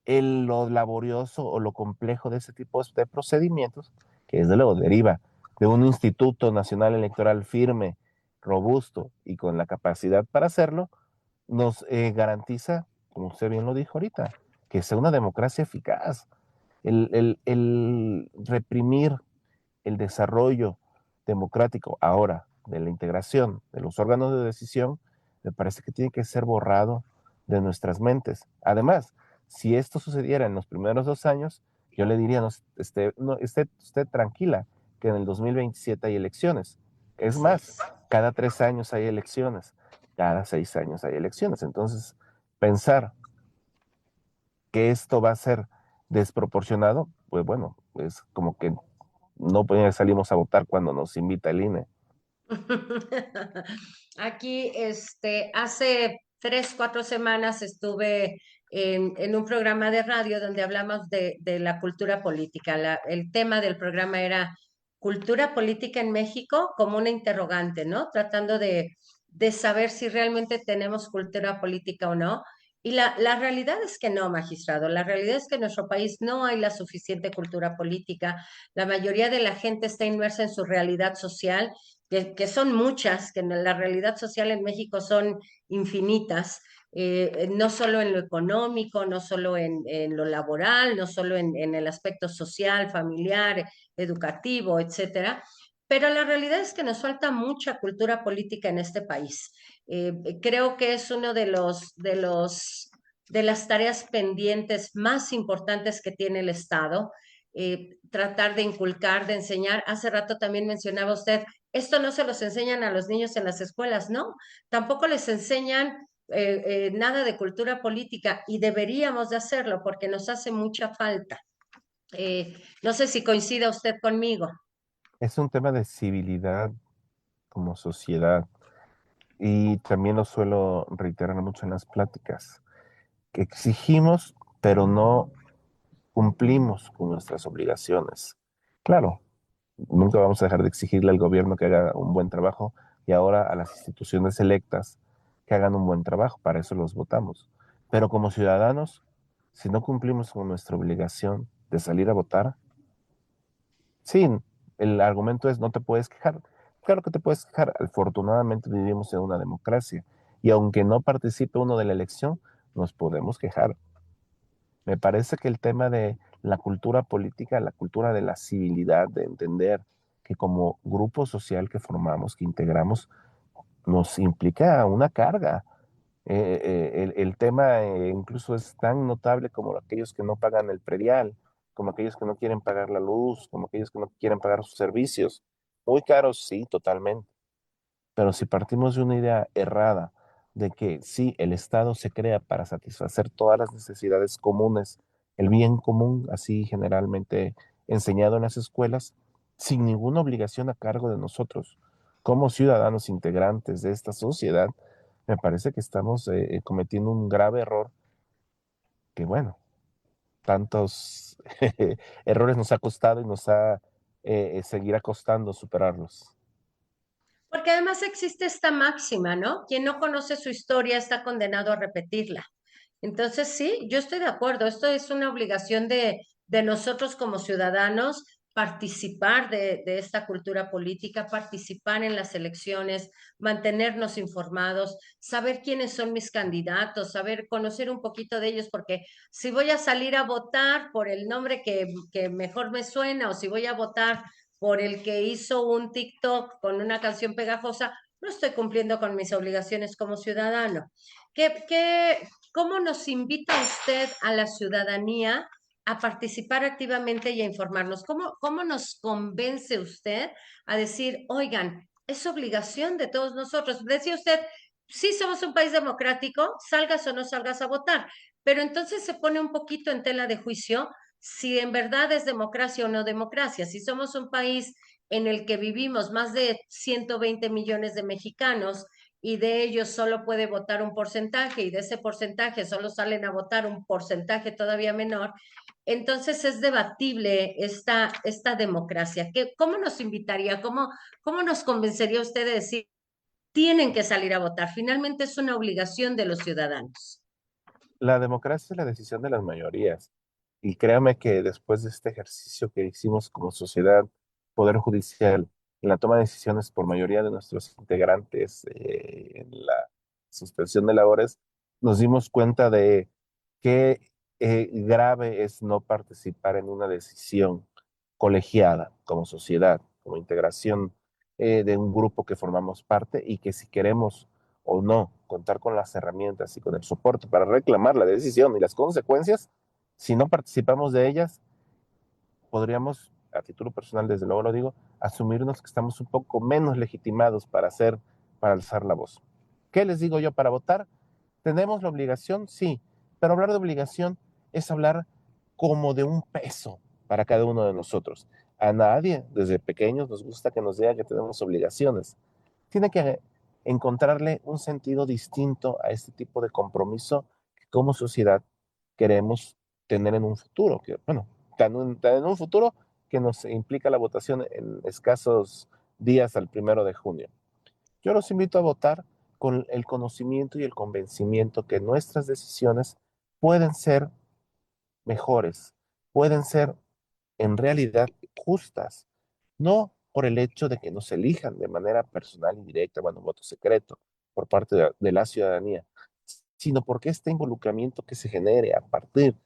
lo laborioso o lo complejo de ese tipo de procedimientos, que desde luego deriva de un Instituto Nacional Electoral firme, robusto y con la capacidad para hacerlo, nos garantiza, como usted bien lo dijo ahorita, que sea una democracia eficaz. El reprimir el desarrollo democrático ahora de la integración de los órganos de decisión, me parece que tiene que ser borrado de nuestras mentes. Además, si esto sucediera en los primeros 2 años, yo le diría, no, esté usted tranquila, que en el 2027 hay elecciones. Es Así más, es. cada 3 años hay elecciones, cada 6 años hay elecciones. Entonces, pensar que esto va a ser desproporcionado, pues bueno, es como que no salimos a votar cuando nos invita el INE. Aquí, hace 3, 4 semanas estuve en un programa de radio donde hablamos de la cultura política. El tema del programa era cultura política en México como una interrogante, ¿no? Tratando de saber si realmente tenemos cultura política o no. Y la realidad es que no, magistrado. La realidad es que en nuestro país no hay la suficiente cultura política. La mayoría de la gente está inmersa en su realidad social que son muchas, que en la realidad social en México son infinitas, no solo en lo económico, no solo en lo laboral, no solo en el aspecto social, familiar, educativo, etcétera. Pero la realidad es que nos falta mucha cultura política en este país. Creo que es uno de las tareas pendientes más importantes que tiene el Estado, tratar de inculcar, de enseñar. Hace rato también mencionaba usted, esto no se los enseñan a los niños en las escuelas, ¿no? Tampoco les enseñan nada de cultura política y deberíamos de hacerlo porque nos hace mucha falta. No sé si coincida usted conmigo. Es un tema de civilidad como sociedad y también lo suelo reiterar mucho en las pláticas, que exigimos, pero no cumplimos con nuestras obligaciones. Claro, nunca vamos a dejar de exigirle al gobierno que haga un buen trabajo y ahora a las instituciones electas que hagan un buen trabajo, para eso los votamos. Pero como ciudadanos, si no cumplimos con nuestra obligación de salir a votar, sí, el argumento es no te puedes quejar. Claro que te puedes quejar. Afortunadamente vivimos en una democracia y aunque no participe uno de la elección, nos podemos quejar. Me parece que el tema de la cultura política, la cultura de la civilidad, de entender que como grupo social que formamos, que integramos, nos implica una carga. El tema incluso es tan notable como aquellos que no pagan el predial, como aquellos que no quieren pagar la luz, como aquellos que no quieren pagar sus servicios. Muy caros, sí, totalmente. Pero si partimos de una idea errada de que sí, el Estado se crea para satisfacer todas las necesidades comunes, el bien común, así generalmente enseñado en las escuelas, sin ninguna obligación a cargo de nosotros, como ciudadanos integrantes de esta sociedad, me parece que estamos cometiendo un grave error que, bueno, tantos errores nos ha costado y nos ha seguirá costando superarlos. Porque además existe esta máxima, ¿no? Quien no conoce su historia está condenado a repetirla. Entonces, sí, yo estoy de acuerdo. Esto es una obligación de nosotros como ciudadanos participar de esta cultura política, participar en las elecciones, mantenernos informados, saber quiénes son mis candidatos, saber conocer un poquito de ellos, porque si voy a salir a votar por el nombre que mejor me suena o si voy a votar por el que hizo un TikTok con una canción pegajosa, no estoy cumpliendo con mis obligaciones como ciudadano. ¿Cómo nos invita usted a la ciudadanía a participar activamente y a informarnos? ¿Cómo nos convence usted a decir, oigan, es obligación de todos nosotros? Decía usted, sí somos un país democrático, salgas o no salgas a votar, pero entonces se pone un poquito en tela de juicio si en verdad es democracia o no democracia. Si somos un país en el que vivimos más de 120 millones de mexicanos y de ellos solo puede votar un porcentaje y de ese porcentaje solo salen a votar un porcentaje todavía menor, entonces es debatible esta democracia. ¿Cómo nos invitaría, cómo nos convencería usted de decir, tienen que salir a votar? Finalmente es una obligación de los ciudadanos. La democracia es la decisión de las mayorías. Y créame que después de este ejercicio que hicimos como sociedad, Poder Judicial, en la toma de decisiones por mayoría de nuestros integrantes en la suspensión de labores, nos dimos cuenta de qué grave es no participar en una decisión colegiada como sociedad, como integración de un grupo que formamos parte y que si queremos o no contar con las herramientas y con el soporte para reclamar la decisión y las consecuencias, si no participamos de ellas, podríamos, a título personal, desde luego lo digo, asumirnos que estamos un poco menos legitimados para hacer, para alzar la voz. ¿Qué les digo yo para votar? ¿Tenemos la obligación? Sí, pero hablar de obligación es hablar como de un peso para cada uno de nosotros. A nadie, desde pequeños, nos gusta que nos diga que tenemos obligaciones. Tiene que encontrarle un sentido distinto a este tipo de compromiso que como sociedad queremos tener en un futuro, que, bueno, tan en un futuro que nos implica la votación en escasos días al 1 de junio. Yo los invito a votar con el conocimiento y el convencimiento que nuestras decisiones pueden ser mejores, pueden ser en realidad justas, no por el hecho de que nos elijan de manera personal y directa, bueno, voto secreto por parte de la ciudadanía, sino porque este involucramiento que se genere a partir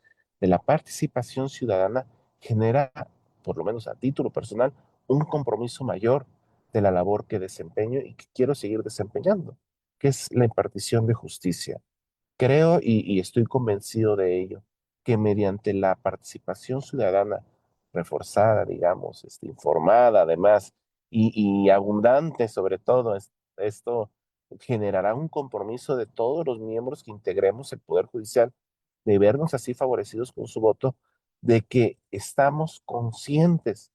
de la participación ciudadana genera, por lo menos a título personal, un compromiso mayor de la labor que desempeño y que quiero seguir desempeñando, que es la impartición de justicia. Creo y estoy convencido de ello, que mediante la participación ciudadana reforzada, digamos, informada además y abundante sobre todo, esto generará un compromiso de todos los miembros que integremos el Poder Judicial de vernos así favorecidos con su voto, de que estamos conscientes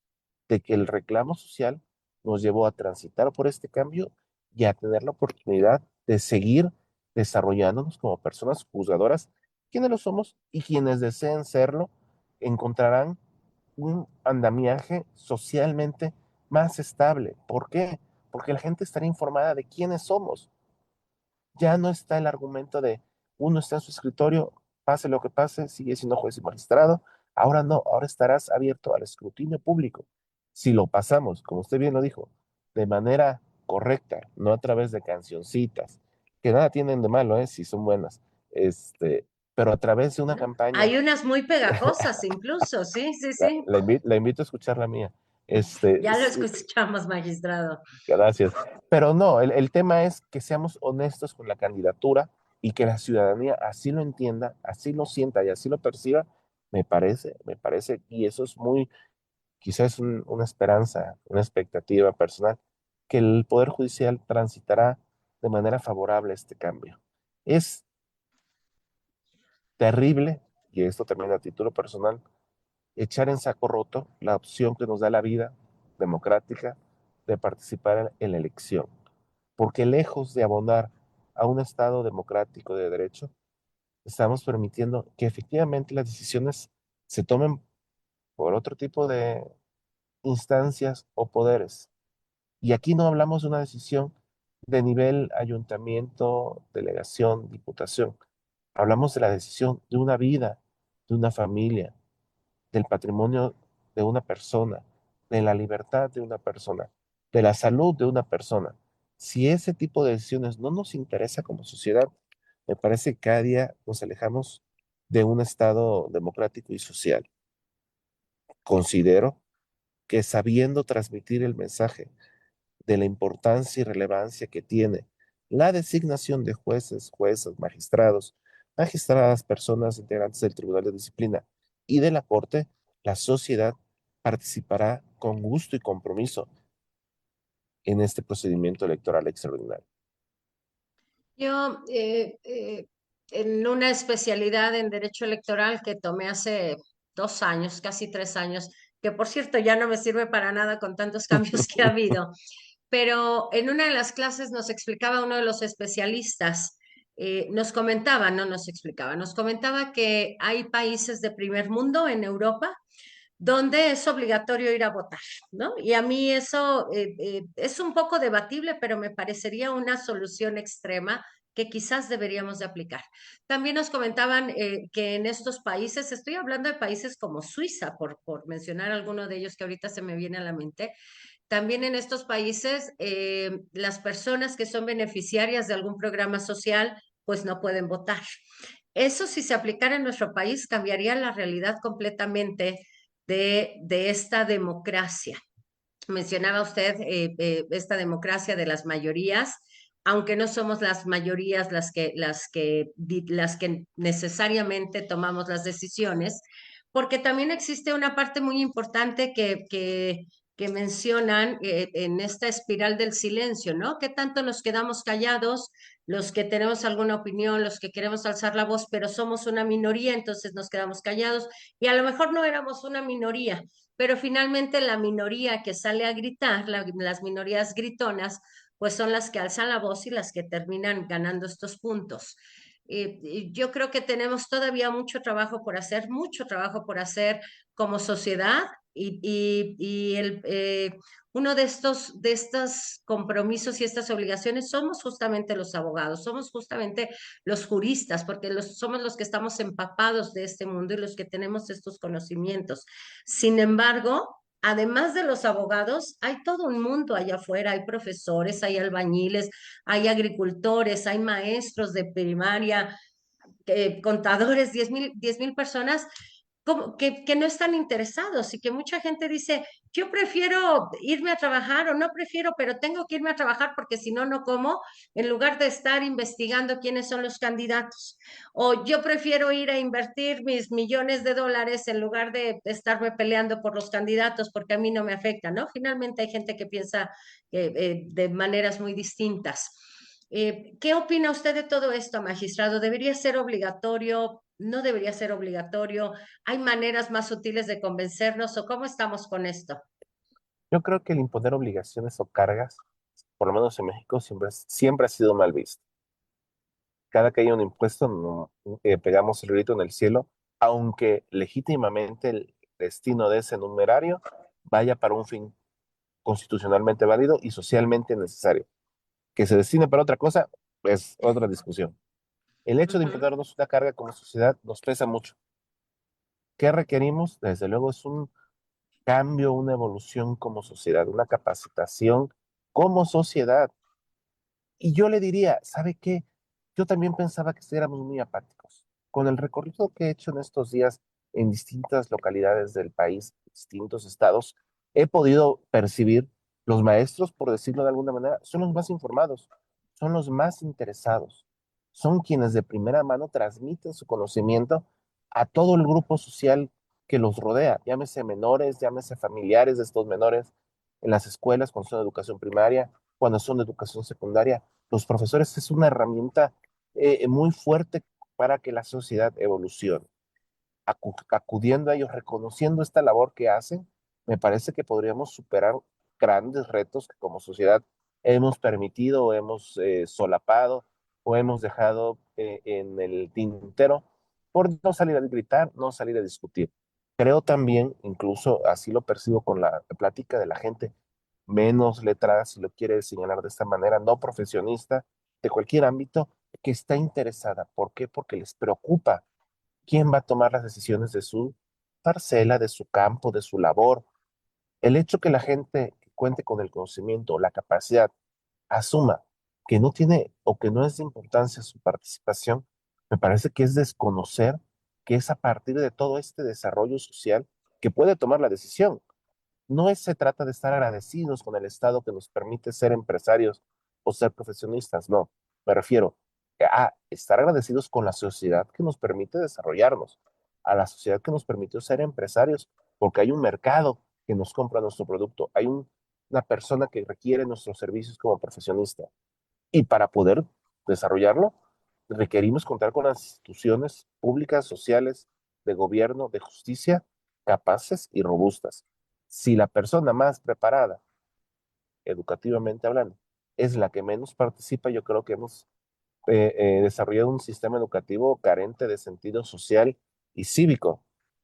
de que el reclamo social nos llevó a transitar por este cambio y a tener la oportunidad de seguir desarrollándonos como personas juzgadoras, quienes lo somos y quienes deseen serlo, encontrarán un andamiaje socialmente más estable. ¿Por qué? Porque la gente estará informada de quiénes somos. Ya no está el argumento de uno está en su escritorio, pase lo que pase, sigue siendo juez y magistrado. Ahora no, ahora estarás abierto al escrutinio público. Si lo pasamos, como usted bien lo dijo, de manera correcta, no a través de cancioncitas, que nada tienen de malo, si son buenas, pero a través de una campaña. Hay unas muy pegajosas incluso, sí, sí, sí. La invito a escuchar la mía. Ya lo Sí, escuchamos, magistrado. gracias. Pero no, el tema es que seamos honestos con la candidatura y que la ciudadanía así lo entienda, así lo sienta y así lo perciba, me parece, y eso es muy, quizás una esperanza, una expectativa personal, que el Poder Judicial transitará de manera favorable este cambio. Es terrible, y esto también a título personal, echar en saco roto la opción que nos da la vida democrática de participar en la elección, porque lejos de abonar a un Estado democrático de derecho, estamos permitiendo que efectivamente las decisiones se tomen por otro tipo de instancias o poderes. Y aquí no hablamos de una decisión de nivel ayuntamiento, delegación, diputación. Hablamos de la decisión de una vida, de una familia, del patrimonio de una persona, de la libertad de una persona, de la salud de una persona. Si ese tipo de decisiones no nos interesa como sociedad, me parece que cada día nos alejamos de un Estado democrático y social. Considero que sabiendo transmitir el mensaje de la importancia y relevancia que tiene la designación de jueces, juezas, magistrados, magistradas, personas integrantes del Tribunal de Disciplina y de la Corte, la sociedad participará con gusto y compromiso en este procedimiento electoral extraordinario. Yo, en una especialidad en Derecho Electoral que tomé hace 2 años, casi 3 años, que por cierto ya no me sirve para nada con tantos cambios que ha habido, pero en una de las clases nos explicaba uno de los especialistas, nos comentaba, no nos explicaba, nos comentaba que hay países de primer mundo en Europa donde es obligatorio ir a votar, ¿no? Y a mí eso es un poco debatible, pero me parecería una solución extrema que quizás deberíamos de aplicar. También nos comentaban que en estos países, estoy hablando de países como Suiza, por mencionar alguno de ellos que ahorita se me viene a la mente, también en estos países las personas que son beneficiarias de algún programa social, pues no pueden votar. Eso si se aplicara en nuestro país cambiaría la realidad completamente de esta democracia. Mencionaba usted esta democracia de las mayorías, aunque no somos las mayorías las que necesariamente tomamos las decisiones, porque también existe una parte muy importante que mencionan en esta espiral del silencio, ¿no? ¿Qué tanto nos quedamos callados los que tenemos alguna opinión, los que queremos alzar la voz, pero somos una minoría, entonces nos quedamos callados y a lo mejor no éramos una minoría, pero finalmente la minoría que sale a gritar, las minorías gritonas, pues son las que alzan la voz y las que terminan ganando estos puntos. Yo creo que tenemos todavía mucho trabajo por hacer como sociedad y uno de estos compromisos y estas obligaciones somos justamente los abogados, somos justamente los juristas, porque somos los que estamos empapados de este mundo y los que tenemos estos conocimientos. Sin embargo, además de los abogados, hay todo un mundo allá afuera, hay profesores, hay albañiles, hay agricultores, hay maestros de primaria, contadores, 10,000 personas que no están interesados y que mucha gente dice, yo prefiero irme a trabajar o no prefiero, pero tengo que irme a trabajar porque si no, no como, en lugar de estar investigando quiénes son los candidatos. O yo prefiero ir a invertir mis millones de dólares en lugar de estarme peleando por los candidatos porque a mí no me afecta, ¿no? Finalmente hay gente que piensa de maneras muy distintas. ¿Qué opina usted de todo esto, magistrado? ¿Debería ser obligatorio? ¿No debería ser obligatorio? ¿Hay maneras más sutiles de convencernos o cómo estamos con esto? Yo creo que el imponer obligaciones o cargas, por lo menos en México, siempre ha sido mal visto. Cada que hay un impuesto, pegamos el grito en el cielo, aunque legítimamente el destino de ese numerario vaya para un fin constitucionalmente válido y socialmente necesario. Que se destine para otra cosa es otra discusión. El hecho de Ujú. imponernos una carga como sociedad nos pesa mucho. ¿Qué requerimos? Desde luego es un cambio, una evolución como sociedad, una capacitación como sociedad. Y yo le diría, ¿sabe qué? Yo también pensaba que éramos muy apáticos. Con el recorrido que he hecho en estos días en distintas localidades del país, distintos estados, he podido percibir los maestros, por decirlo de alguna manera, son los más informados, son los más interesados, son quienes de primera mano transmiten su conocimiento a todo el grupo social que los rodea, llámese menores, llámese familiares de estos menores, en las escuelas, cuando son de educación primaria, cuando son de educación secundaria. Los profesores es una herramienta muy fuerte para que la sociedad evolucione. Acudiendo a ellos, reconociendo esta labor que hacen, me parece que podríamos superar grandes retos que como sociedad hemos permitido o hemos solapado o hemos dejado en el tintero por no salir a gritar, no salir a discutir. Creo también, incluso así lo percibo con la plática de la gente menos letrada, si lo quiere señalar de esta manera, no profesionista, de cualquier ámbito, que está interesada. ¿Por qué? Porque les preocupa quién va a tomar las decisiones de su parcela, de su campo, de su labor. El hecho que la gente cuente con el conocimiento, la capacidad, asuma que no tiene o que no es de importancia su participación, me parece que es desconocer que es a partir de todo este desarrollo social que puede tomar la decisión. Se trata de estar agradecidos con el Estado que nos permite ser empresarios o ser profesionistas, no. Me refiero a estar agradecidos con la sociedad que nos permite desarrollarnos, a la sociedad que nos permitió ser empresarios, porque hay un mercado que nos compra nuestro producto, hay una persona que requiere nuestros servicios como profesionista. Y para poder desarrollarlo, requerimos contar con las instituciones públicas, sociales, de gobierno, de justicia, capaces y robustas. Si la persona más preparada, educativamente hablando, es la que menos participa, yo creo que hemos desarrollado un sistema educativo carente de sentido social y cívico.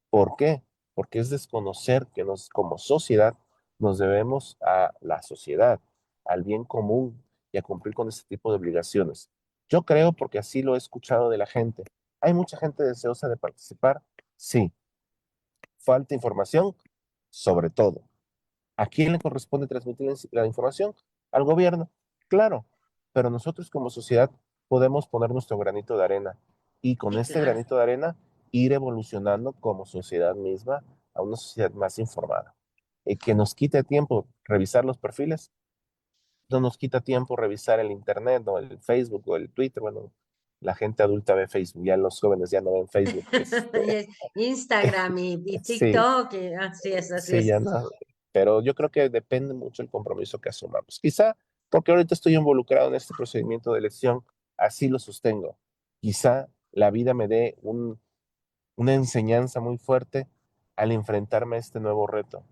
¿Por qué? Porque es desconocer que como sociedad nos debemos a la sociedad, al bien común y a cumplir con este tipo de obligaciones. Yo creo, porque así lo he escuchado de la gente. ¿Hay mucha gente deseosa de participar? Sí. ¿Falta información? Sobre todo. ¿A quién le corresponde transmitir la información? Al gobierno, claro, pero nosotros como sociedad podemos poner nuestro granito de arena y con Sí, este claro. granito de arena ir evolucionando como sociedad misma a una sociedad más informada. Y que nos quite tiempo revisar los perfiles, no nos quita tiempo revisar el internet o el Facebook o el Twitter. Bueno, la gente adulta ve Facebook, ya los jóvenes ya no ven Facebook. Y es Instagram y Sí, TikTok, así es, así sí, es. ya no. Pero yo creo que depende mucho el compromiso que asumamos. Quizá porque ahorita estoy involucrado en este procedimiento de elección, así lo sostengo. Quizá la vida me dé una enseñanza muy fuerte al enfrentarme a este nuevo reto.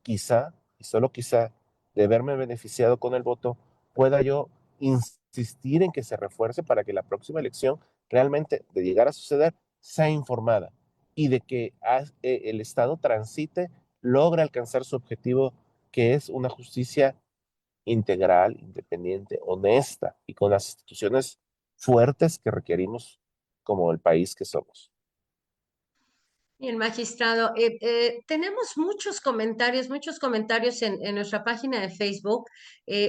Quizá, y solo quizá, de verme beneficiado con el voto, pueda yo insistir en que se refuerce para que la próxima elección realmente, de llegar a suceder, sea informada y de que el Estado transite, logre alcanzar su objetivo, que es una justicia integral, independiente, honesta y con las instituciones fuertes que requerimos como el país que somos. Bien, magistrado, tenemos muchos comentarios en nuestra página de Facebook.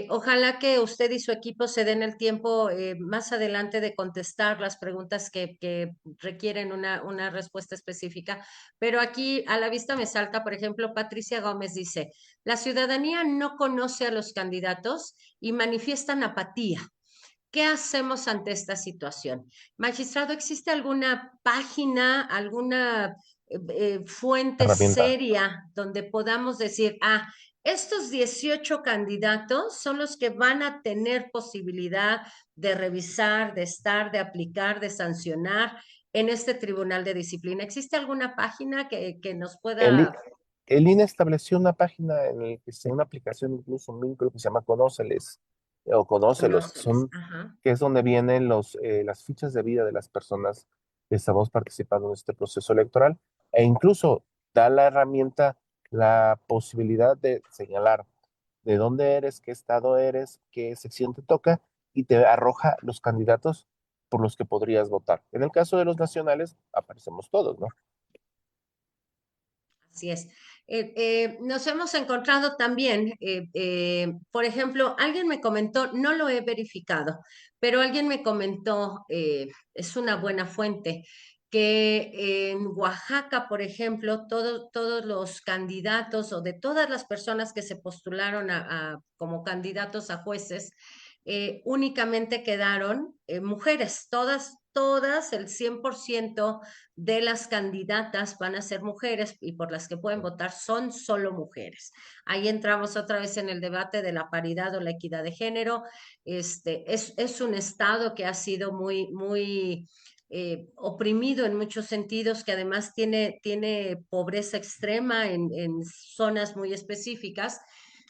Ojalá que usted y su equipo se den el tiempo más adelante de contestar las preguntas que requieren una respuesta específica. Pero aquí a la vista me salta, por ejemplo, Patricia Gómez dice, la ciudadanía no conoce a los candidatos y manifiestan apatía. ¿Qué hacemos ante esta situación? Magistrado, ¿existe alguna página, alguna fuente Herramienta. seria donde podamos decir, estos 18 candidatos son los que van a tener posibilidad de revisar, de estar, de aplicar, de sancionar en este Tribunal de Disciplina? ¿Existe alguna página que nos El, I- pueda... el INE estableció una página en la que se una aplicación, incluso un vínculo que se llama Conóceles o Conócelos, Conóceles? Ajá. que es donde vienen las fichas de vida de las personas que estamos participando en este proceso electoral e incluso da la herramienta, la posibilidad de señalar de dónde eres, qué estado eres, qué sección te toca y te arroja los candidatos por los que podrías votar. En el caso de los nacionales, aparecemos todos, ¿no? Así es. Nos hemos encontrado también, por ejemplo, alguien me comentó, no lo he verificado, pero alguien me comentó, es una buena fuente, que en Oaxaca, por ejemplo, todos los candidatos o de todas las personas que se postularon como candidatos a jueces, únicamente quedaron mujeres, todas, el 100% de las candidatas van a ser mujeres y por las que pueden votar son solo mujeres. Ahí entramos otra vez en el debate de la paridad o la equidad de género. Es un estado que ha sido muy oprimido en muchos sentidos, que además tiene pobreza extrema en zonas muy específicas.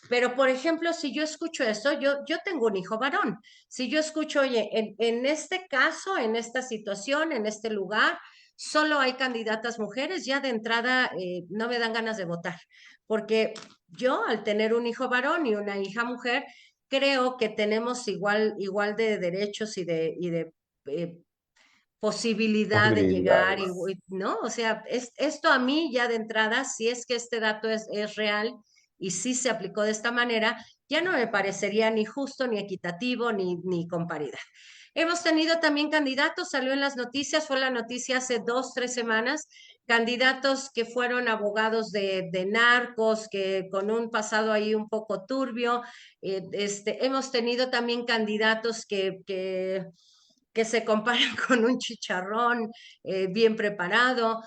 Pero, por ejemplo, si yo escucho eso, yo tengo un hijo varón. Si yo escucho, oye, en este caso, en esta situación, en este lugar, solo hay candidatas mujeres, ya de entrada no me dan ganas de votar, porque yo al tener un hijo varón y una hija mujer, creo que tenemos igual de derechos y de eh, posibilidad de llegar, Posibilidades. ¿no? O sea, esto a mí ya de entrada, si es que este dato es real, y sí se aplicó de esta manera, ya no me parecería ni justo, ni equitativo, ni con paridad. Hemos tenido también candidatos, salió en las noticias, fue la noticia hace 2, 3 semanas, candidatos que fueron abogados de narcos, que con un pasado ahí un poco turbio. Hemos tenido también candidatos que se comparan con un chicharrón bien preparado.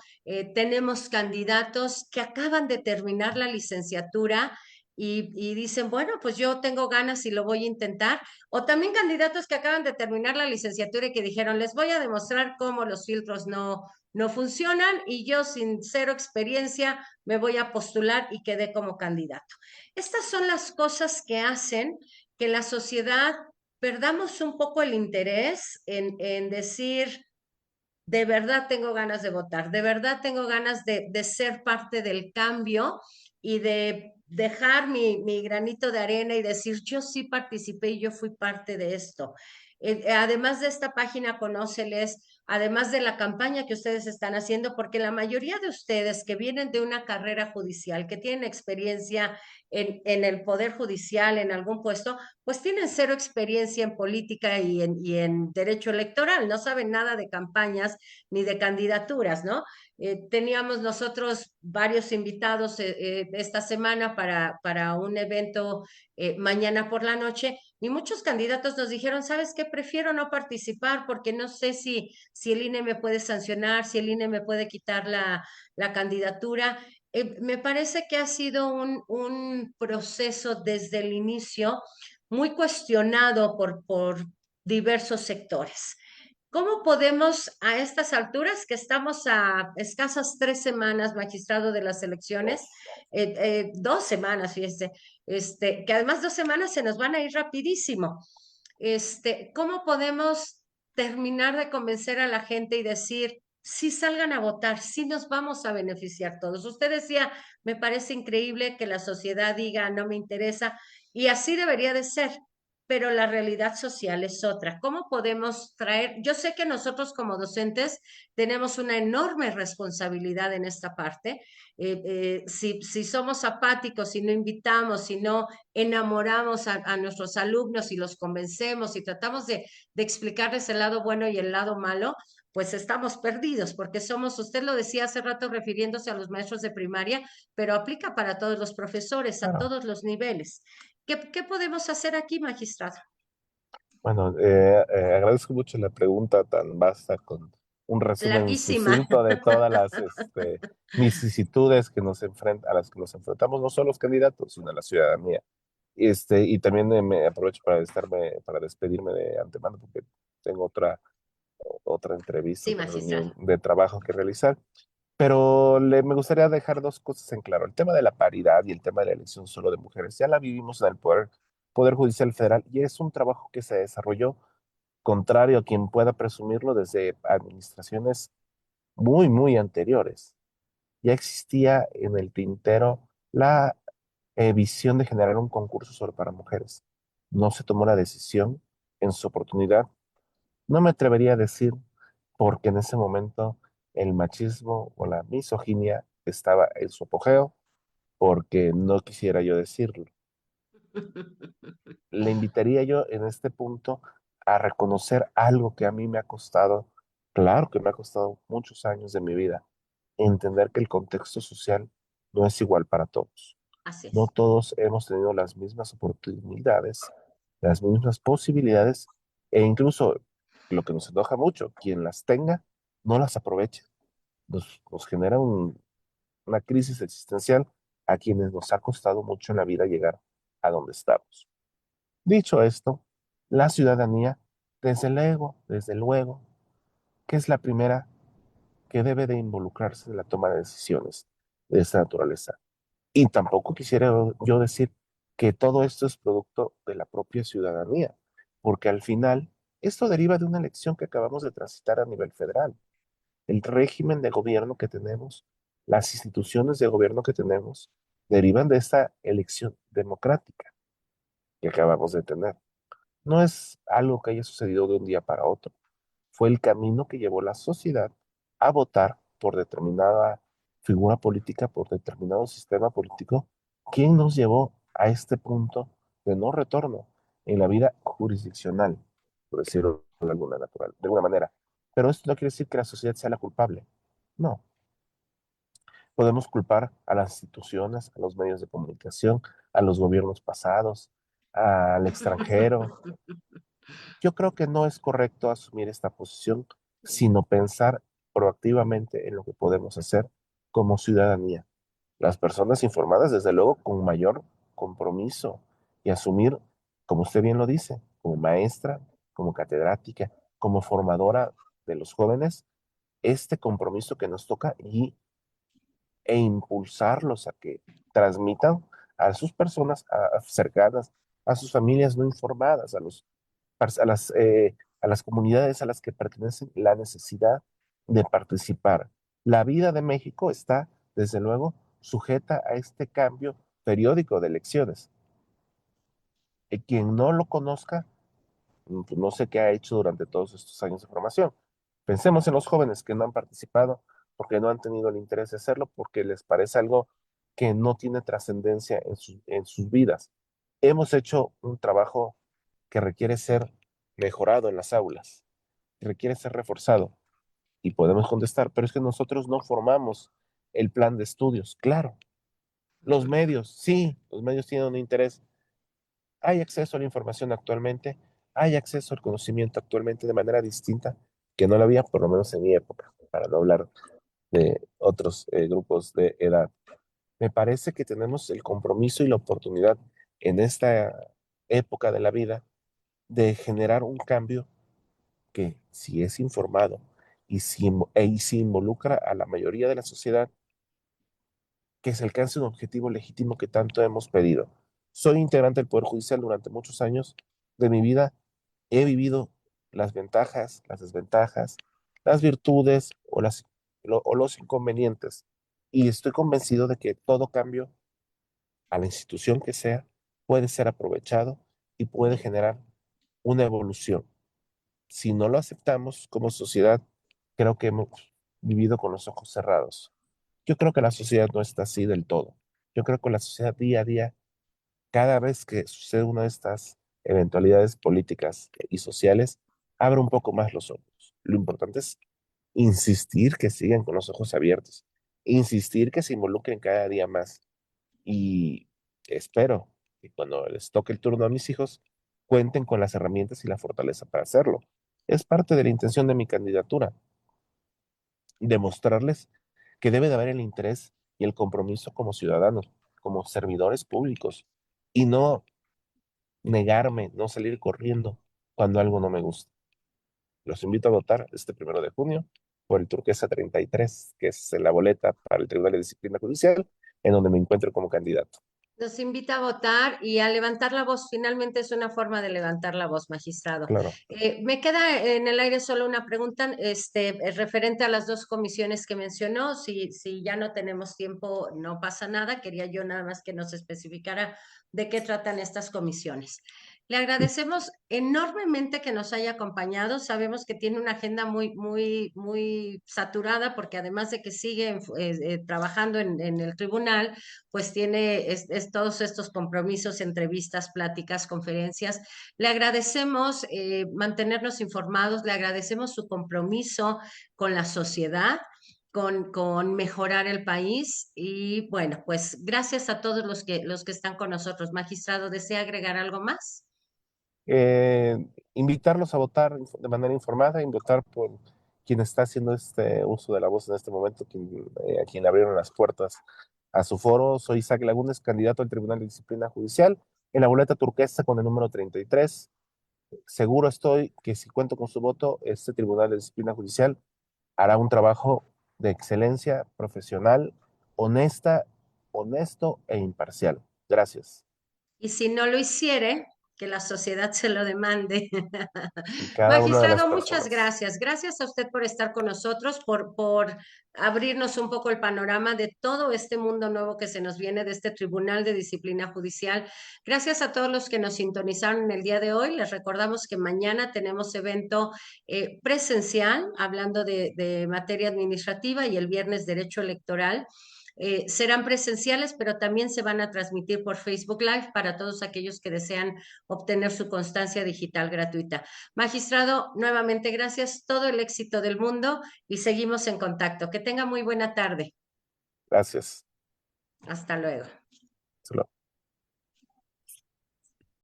Tenemos candidatos que acaban de terminar la licenciatura y dicen, bueno, pues yo tengo ganas y lo voy a intentar. O también candidatos que acaban de terminar la licenciatura y que dijeron, les voy a demostrar cómo los filtros no funcionan y yo sin cero experiencia me voy a postular y quedé como candidato. Estas son las cosas que hacen que la sociedad perdamos un poco el interés en decir, de verdad tengo ganas de votar, de verdad tengo ganas de ser parte del cambio y de dejar mi granito de arena y decir, yo sí participé y yo fui parte de esto. Además de esta página, conóceles, además de la campaña que ustedes están haciendo, porque la mayoría de ustedes que vienen de una carrera judicial, que tienen experiencia en el Poder Judicial, en algún puesto, pues tienen cero experiencia en política y en derecho electoral, no saben nada de campañas ni de candidaturas, ¿no? Teníamos nosotros varios invitados esta semana para un evento mañana por la noche y muchos candidatos nos dijeron, ¿sabes qué? Prefiero no participar porque no sé si el INE me puede sancionar, si el INE me puede quitar la candidatura. Me parece que ha sido un proceso desde el inicio muy cuestionado por diversos sectores. ¿Cómo podemos a estas alturas, que estamos a escasas 3 semanas, magistrado, de las elecciones, 2 semanas, fíjese, que además 2 semanas se nos van a ir rapidísimo? ¿Cómo podemos terminar de convencer a la gente y decir, sí salgan a votar, sí nos vamos a beneficiar todos? Usted decía, me parece increíble que la sociedad diga, no me interesa, y así debería de ser, pero la realidad social es otra. ¿Cómo podemos traer? Yo sé que nosotros como docentes tenemos una enorme responsabilidad en esta parte. Si somos apáticos, si no invitamos, si no enamoramos a nuestros alumnos y los convencemos y tratamos de explicarles el lado bueno y el lado malo, pues estamos perdidos, porque somos, usted lo decía hace rato refiriéndose a los maestros de primaria, pero aplica para todos los profesores, a Claro. todos los niveles. ¿Qué podemos hacer aquí, magistrado? Bueno, agradezco mucho la pregunta tan vasta con un resumen Larguísima. sucinto de todas las vicisitudes que a las que nos enfrentamos, no solo los candidatos, sino la ciudadanía. Y también me aprovecho para despedirme de antemano porque tengo otra entrevista, Sí, otra magistrado. reunión de trabajo que realizar. Pero me gustaría dejar dos cosas en claro. El tema de la paridad y el tema de la elección solo de mujeres. Ya la vivimos en el Poder Judicial Federal y es un trabajo que se desarrolló, contrario a quien pueda presumirlo, desde administraciones muy, muy anteriores. Ya existía en el tintero la visión de generar un concurso solo para mujeres. No se tomó la decisión en su oportunidad. No me atrevería a decir porque en ese momento el machismo o la misoginia estaba en su apogeo, porque no quisiera yo decirlo. Le invitaría yo en este punto a reconocer algo que a mí me ha costado, claro que me ha costado muchos años de mi vida, entender que el contexto social no es igual para todos. Así No es. todos hemos tenido las mismas oportunidades, las mismas posibilidades e incluso lo que nos enoja mucho, quien las tenga, no las aprovecha. Nos genera una crisis existencial a quienes nos ha costado mucho en la vida llegar a donde estamos. Dicho esto, la ciudadanía, desde luego, que es la primera que debe de involucrarse en la toma de decisiones de esta naturaleza. Y tampoco quisiera yo decir que todo esto es producto de la propia ciudadanía, porque al final esto deriva de una elección que acabamos de transitar a nivel federal. El régimen de gobierno que tenemos, las instituciones de gobierno que tenemos, derivan de esta elección democrática que acabamos de tener. No es algo que haya sucedido de un día para otro. Fue el camino que llevó la sociedad a votar por determinada figura política, por determinado sistema político, ¿Quién nos llevó a este punto de no retorno en la vida jurisdiccional, por decirlo de alguna manera? Pero esto no quiere decir que la sociedad sea la culpable. No. Podemos culpar a las instituciones, a los medios de comunicación, a los gobiernos pasados, al extranjero. Yo creo que no es correcto asumir esta posición, sino pensar proactivamente en lo que podemos hacer como ciudadanía. Las personas informadas, desde luego, con mayor compromiso y asumir, como usted bien lo dice, como maestra, como catedrática, como formadora de los jóvenes, este compromiso que nos toca e impulsarlos a que transmitan a sus personas cercanas, a sus familias no informadas, a las comunidades a las que pertenecen, la necesidad de participar. La vida de México está, desde luego, sujeta a este cambio periódico de elecciones. Quien no lo conozca, pues no sé qué ha hecho durante todos estos años de formación. Pensemos en los jóvenes que no han participado porque no han tenido el interés de hacerlo, porque les parece algo que no tiene trascendencia en sus vidas. Hemos hecho un trabajo que requiere ser mejorado en las aulas, que requiere ser reforzado y podemos contestar, pero es que nosotros no formamos el plan de estudios. Claro, los medios, sí, los medios tienen un interés. Hay acceso a la información actualmente, hay acceso al conocimiento actualmente de manera distinta que no lo había, por lo menos en mi época, para no hablar de otros grupos de edad. Me parece que tenemos el compromiso y la oportunidad en esta época de la vida de generar un cambio que, si es informado y si involucra a la mayoría de la sociedad, que se alcance un objetivo legítimo que tanto hemos pedido. Soy integrante del Poder Judicial durante muchos años de mi vida. He vivido las ventajas, las desventajas, las virtudes o los inconvenientes. Y estoy convencido de que todo cambio a la institución que sea puede ser aprovechado y puede generar una evolución. Si no lo aceptamos como sociedad, creo que hemos vivido con los ojos cerrados. Yo creo que la sociedad no está así del todo. Yo creo que la sociedad día a día, cada vez que sucede una de estas eventualidades políticas y sociales, abre un poco más los ojos. Lo importante es insistir que sigan con los ojos abiertos, insistir que se involucren cada día más. Y espero que cuando les toque el turno a mis hijos, cuenten con las herramientas y la fortaleza para hacerlo. Es parte de la intención de mi candidatura, demostrarles que debe de haber el interés y el compromiso como ciudadanos, como servidores públicos, y no negarme, no salir corriendo cuando algo no me gusta. Los invito a votar este 1 de junio por el Turquesa 33, que es la boleta para el Tribunal de Disciplina Judicial, en donde me encuentro como candidato. Nos invita a votar y a levantar la voz. Finalmente es una forma de levantar la voz, magistrado. Claro. Me queda en el aire solo una pregunta, referente a las dos comisiones que mencionó. Si ya no tenemos tiempo, no pasa nada. Quería yo nada más que nos especificara de qué tratan estas comisiones. Le agradecemos enormemente que nos haya acompañado. Sabemos que tiene una agenda muy saturada porque además de que sigue trabajando en el tribunal, pues tiene todos estos compromisos, entrevistas, pláticas, conferencias. Le agradecemos mantenernos informados, le agradecemos su compromiso con la sociedad. Con mejorar el país y bueno, pues gracias a todos los que están con nosotros. Magistrado, ¿desea agregar algo más? Invitarlos a votar de manera informada, votar por quien está haciendo este uso de la voz en este momento, a quien le abrieron las puertas a su foro. Soy Isaac Lagunes, candidato al Tribunal de Disciplina Judicial, en la boleta turquesa con el número 33. Seguro estoy que si cuento con su voto, este Tribunal de Disciplina Judicial hará un trabajo de excelencia, profesional, honesto e imparcial. Gracias. Y si no lo hiciere, que la sociedad se lo demande. Y cada una de las Magistrado, muchas personas. gracias. Gracias a usted por estar con nosotros, por abrirnos un poco el panorama de todo este mundo nuevo que se nos viene de este Tribunal de Disciplina Judicial. Gracias a todos los que nos sintonizaron en el día de hoy. Les recordamos que mañana tenemos evento presencial hablando de materia administrativa y el viernes derecho electoral. Serán presenciales, pero también se van a transmitir por Facebook Live para todos aquellos que desean obtener su constancia digital gratuita. Magistrado, nuevamente gracias, todo el éxito del mundo y seguimos en contacto. Que tenga muy buena tarde. Gracias. Hasta luego. Hasta luego.